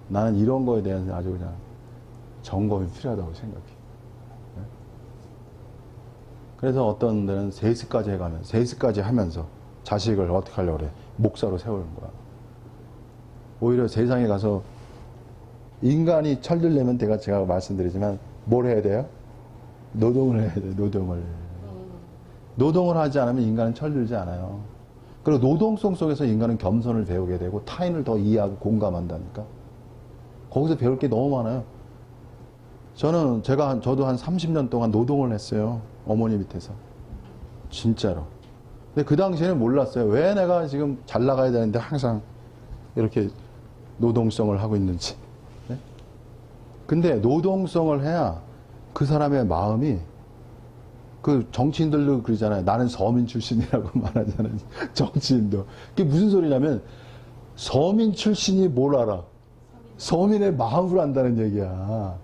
나는 이런 거에 대한 아주 그냥 점검이 필요하다고 생각해. 그래서 어떤 데는 세습까지 하면서 자식을 어떻게 하려고 그래? 목사로 세우는 거야. 오히려 세상에 가서 인간이 철들려면 제가 말씀드리지만 뭘 해야 돼요? 노동을 해야 돼요. 노동을 하지 않으면 인간은 철들지 않아요. 그리고 노동성 속에서 인간은 겸손을 배우게 되고 타인을 더 이해하고 공감한다니까. 거기서 배울 게 너무 많아요. 저도 한 30년 동안 노동을 했어요. 어머니 밑에서. 진짜로. 근데 그 당시에는 몰랐어요. 왜 내가 지금 잘 나가야 되는데 항상 이렇게 노동성을 하고 있는지. 네? 근데 노동성을 해야 그 사람의 마음이, 그 정치인들도 그러잖아요. 나는 서민 출신이라고 말하잖아요. 정치인도. 그게 무슨 소리냐면, 서민 출신이 뭘 알아? 서민의 마음을 안다는 얘기야.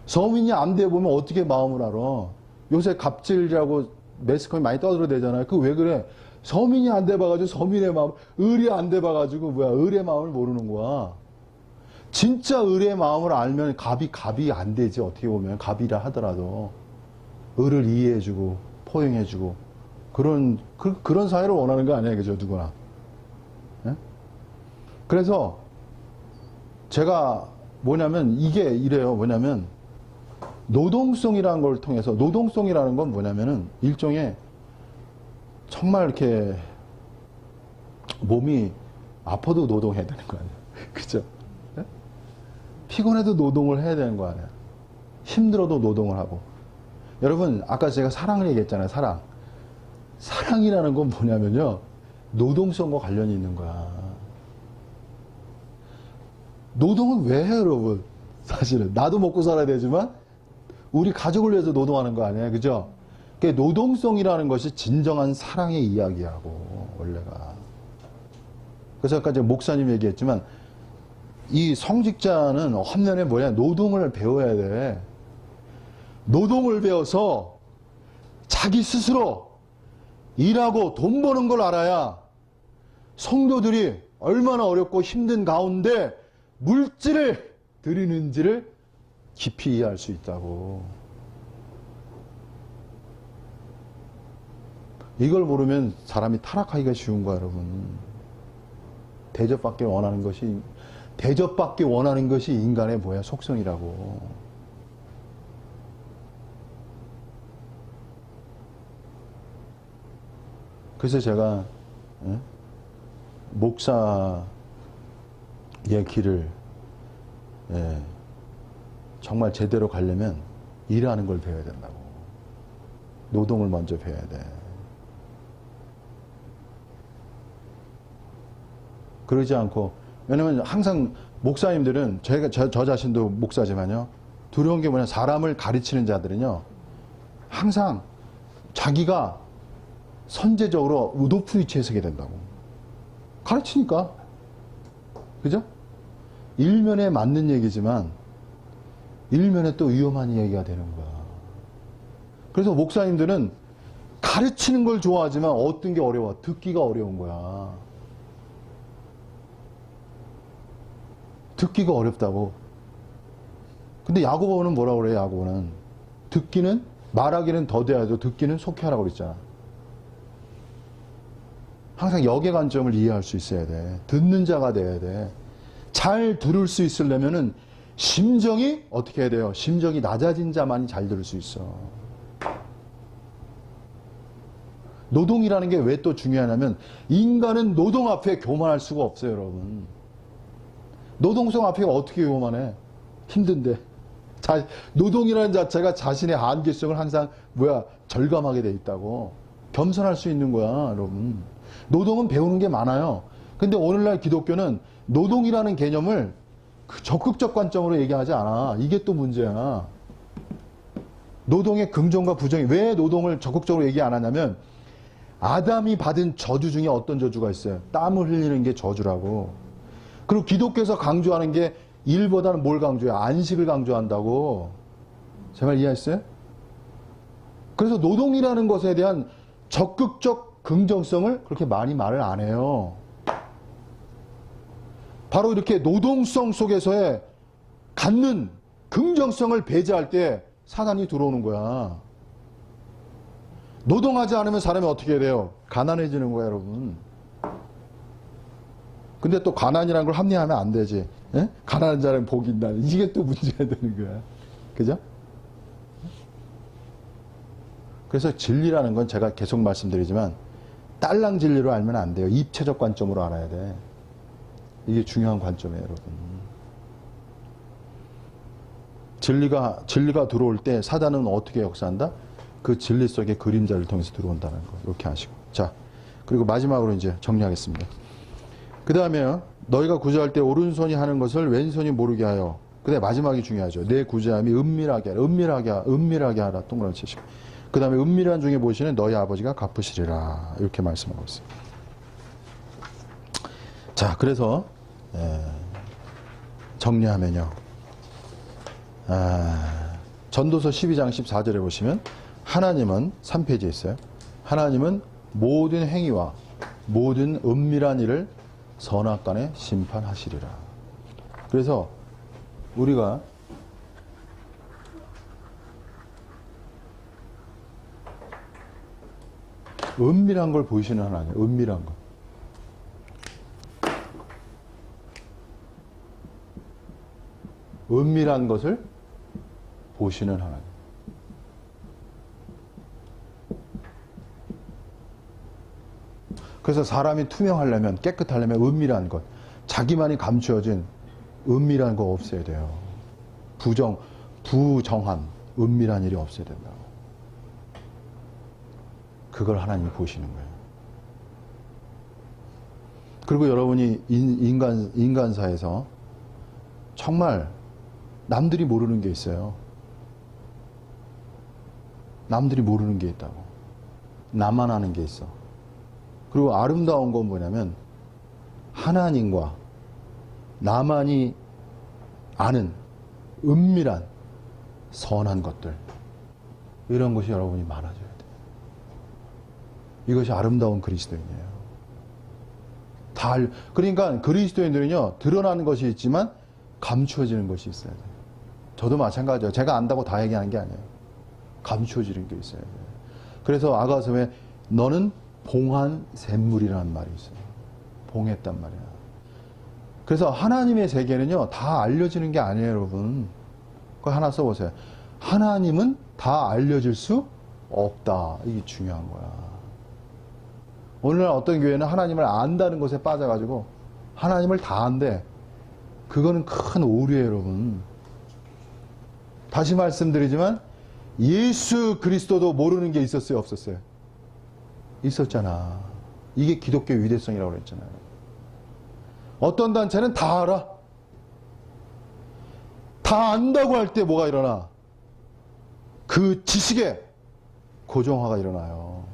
서민이 안 돼 보면 어떻게 마음을 알아? 요새 갑질이라고 매스컴이 많이 떠들어대잖아요. 그 왜 그래? 서민이 안 돼 봐가지고 서민의 마음, 을이 안 돼 봐가지고 을의 마음을 모르는 거야. 진짜 을의 마음을 알면 갑이 안 되지. 어떻게 보면 갑이라 하더라도 을을 이해해주고 포용해주고 그런 사회를 원하는 거 아니에요, 그죠? 누구나. 예? 그래서 제가 이게 이래요. 뭐냐면 노동성이라는 걸 통해서, 노동성이라는 건 뭐냐면은 일종의 정말 이렇게 몸이 아파도 노동해야 되는 거 아니에요. 그죠? 네? 피곤해도 노동을 해야 되는 거 아니에요. 힘들어도 노동을 하고. 여러분, 아까 제가 사랑을 얘기했잖아요. 사랑이라는 건 뭐냐면요, 노동성과 관련이 있는 거야. 노동은 왜 해요, 여러분? 사실은 나도 먹고 살아야 되지만 우리 가족을 위해서 노동하는 거 아니에요, 그죠? 그러니까 노동성이라는 것이 진정한 사랑의 이야기하고, 원래가. 그래서 아까 제가 목사님 얘기했지만, 이 성직자는 한면에 노동을 배워야 돼. 노동을 배워서 자기 스스로 일하고 돈 버는 걸 알아야 성도들이 얼마나 어렵고 힘든 가운데 물질을 드리는지를 깊이 이해할 수 있다고. 이걸 모르면 사람이 타락하기가 쉬운 거야, 여러분. 대접받기 원하는 것이 인간의 속성이라고. 그래서 제가 목사의 길을 정말 제대로 가려면 일하는 걸 배워야 된다고. 노동을 먼저 배워야 돼. 그러지 않고, 왜냐면 항상 목사님들은, 저 자신도 목사지만요, 두려운 게 사람을 가르치는 자들은요, 항상 자기가 선제적으로 높은 위치에 서게 된다고. 가르치니까. 그죠? 일면에 맞는 얘기지만 일면에 또 위험한 얘기가 되는 거야. 그래서 목사님들은 가르치는 걸 좋아하지만 어떤 게 어려워? 듣기가 어려운 거야. 듣기가 어렵다고. 근데 야고보는 뭐라고 그래요? 야고보는 듣기는, 말하기는 더뎌야도 듣기는 속히 하라고 그랬잖아. 항상 역의 관점을 이해할 수 있어야 돼. 듣는 자가 돼야 돼. 잘 들을 수 있으려면은 심정이 어떻게 해야 돼요? 심정이 낮아진 자만이 잘 들을 수 있어. 노동이라는 게 왜 또 중요하냐면 인간은 노동 앞에 교만할 수가 없어요, 여러분. 노동성 앞에 어떻게 교만해? 힘든데. 노동이라는 자체가 자신의 한계성을 항상 절감하게 돼 있다고. 겸손할 수 있는 거야, 여러분. 노동은 배우는 게 많아요. 근데 오늘날 기독교는 노동이라는 개념을 적극적 관점으로 얘기하지 않아. 이게 또 문제야. 노동의 긍정과 부정이, 왜 노동을 적극적으로 얘기 안 하냐면 아담이 받은 저주 중에 어떤 저주가 있어요? 땀을 흘리는 게 저주라고. 그리고 기독교에서 강조하는 게 일보다는 뭘 강조해? 안식을 강조한다고. 제 말 이해하셨어요? 그래서 노동이라는 것에 대한 적극적 긍정성을 그렇게 많이 말을 안 해요. 바로 이렇게 노동성 속에서의 갖는 긍정성을 배제할 때 사단이 들어오는 거야. 노동하지 않으면 사람이 어떻게 돼요? 가난해지는 거야, 여러분. 근데 또 가난이라는 걸 합리화하면 안 되지. 에? 가난한 자는 복이 있다. 이게 또 문제가 되는 거야. 그죠? 그래서 진리라는 건 제가 계속 말씀드리지만 딸랑 진리로 알면 안 돼요. 입체적 관점으로 알아야 돼. 이게 중요한 관점이에요, 여러분. 진리가 들어올 때 사단은 어떻게 역사한다? 그 진리 속의 그림자를 통해서 들어온다는 거. 이렇게 아시고. 자, 그리고 마지막으로 이제 정리하겠습니다. 그 다음에요. 너희가 구제할 때 오른손이 하는 것을 왼손이 모르게 하여. 그 다음에 마지막이 중요하죠. 내 구제함이 은밀하게 하라. 은밀하게 하라. 동그라미 치시고. 그 다음에 은밀한 중에 보시는 너희 아버지가 갚으시리라. 이렇게 말씀하고 있어요. 자, 그래서 정리하면요. 전도서 12장 14절에 보시면 하나님은 3페이지에 있어요. 하나님은 모든 행위와 모든 은밀한 일을 선악간에 심판하시리라. 그래서 우리가 은밀한 걸 보이시는 하나님, 은밀한 거. 은밀한 것을 보시는 하나님. 그래서 사람이 투명하려면, 깨끗하려면 은밀한 것, 자기만이 감추어진 은밀한 거 없어야 돼요. 부정한 은밀한 일이 없어야 된다고. 그걸 하나님이 보시는 거예요. 그리고 여러분이 인간사에서 정말 남들이 모르는 게 있어요. 남들이 모르는 게 있다고. 나만 아는 게 있어. 그리고 아름다운 건 뭐냐면 하나님과 나만이 아는 은밀한 선한 것들, 이런 것이 여러분이 많아져야 돼요. 이것이 아름다운 그리스도인이에요. 그러니까 그리스도인들은요, 드러나는 것이 있지만 감추어지는 것이 있어야 돼요. 저도 마찬가지예요. 제가 안다고 다 얘기하는 게 아니에요. 감추어지는 게 있어야 돼요. 그래서 아가서에 너는 봉한 샘물이라는 말이 있어요. 봉했단 말이야. 그래서 하나님의 세계는요, 다 알려지는 게 아니에요, 여러분. 그거 하나 써보세요. 하나님은 다 알려질 수 없다. 이게 중요한 거야. 오늘날 어떤 교회는 하나님을 안다는 것에 빠져가지고 하나님을 다 안대. 그거는 큰 오류예요, 여러분. 다시 말씀드리지만 예수 그리스도도 모르는 게 있었어요, 없었어요? 있었잖아. 이게 기독교의 위대성이라고 그랬잖아요. 어떤 단체는 다 알아. 다 안다고 할 때 뭐가 일어나? 그 지식에 고정화가 일어나요.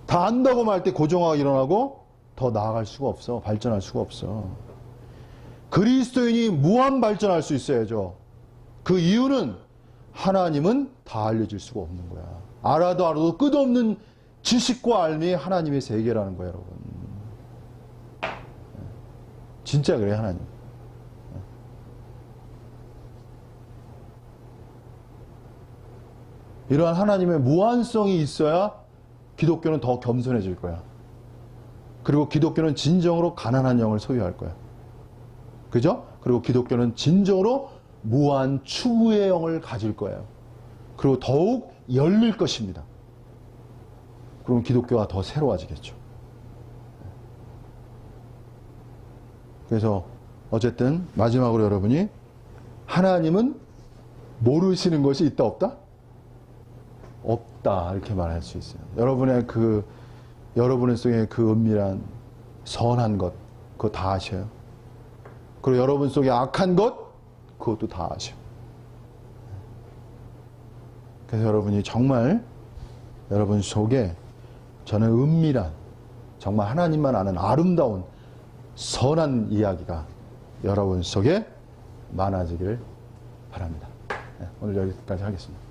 다 안다고 말 때 고정화가 일어나고 더 나아갈 수가 없어. 발전할 수가 없어. 그리스도인이 무한 발전할 수 있어야죠. 그 이유는 하나님은 다 알려질 수가 없는 거야. 알아도 끝없는 지식과 알미 하나님의 세계라는 거예요, 여러분. 진짜 그래요, 하나님. 이러한 하나님의 무한성이 있어야 기독교는 더 겸손해질 거야. 그리고 기독교는 진정으로 가난한 영을 소유할 거야. 그죠? 그리고 기독교는 진정으로 무한 추구의 영을 가질 거예요. 그리고 더욱 열릴 것입니다. 그럼 기독교가 더 새로워지겠죠. 그래서 어쨌든 마지막으로 여러분이 하나님은 모르시는 것이 있다 없다? 없다 이렇게 말할 수 있어요. 여러분의 속에 그 은밀한 선한 것 그거 다 아셔요. 그리고 여러분 속에 악한 것 그것도 다 아셔요. 그래서 여러분이 정말 여러분 속에 저는 은밀한 정말 하나님만 아는 아름다운 선한 이야기가 여러분 속에 많아지길 바랍니다. 오늘 여기까지 하겠습니다.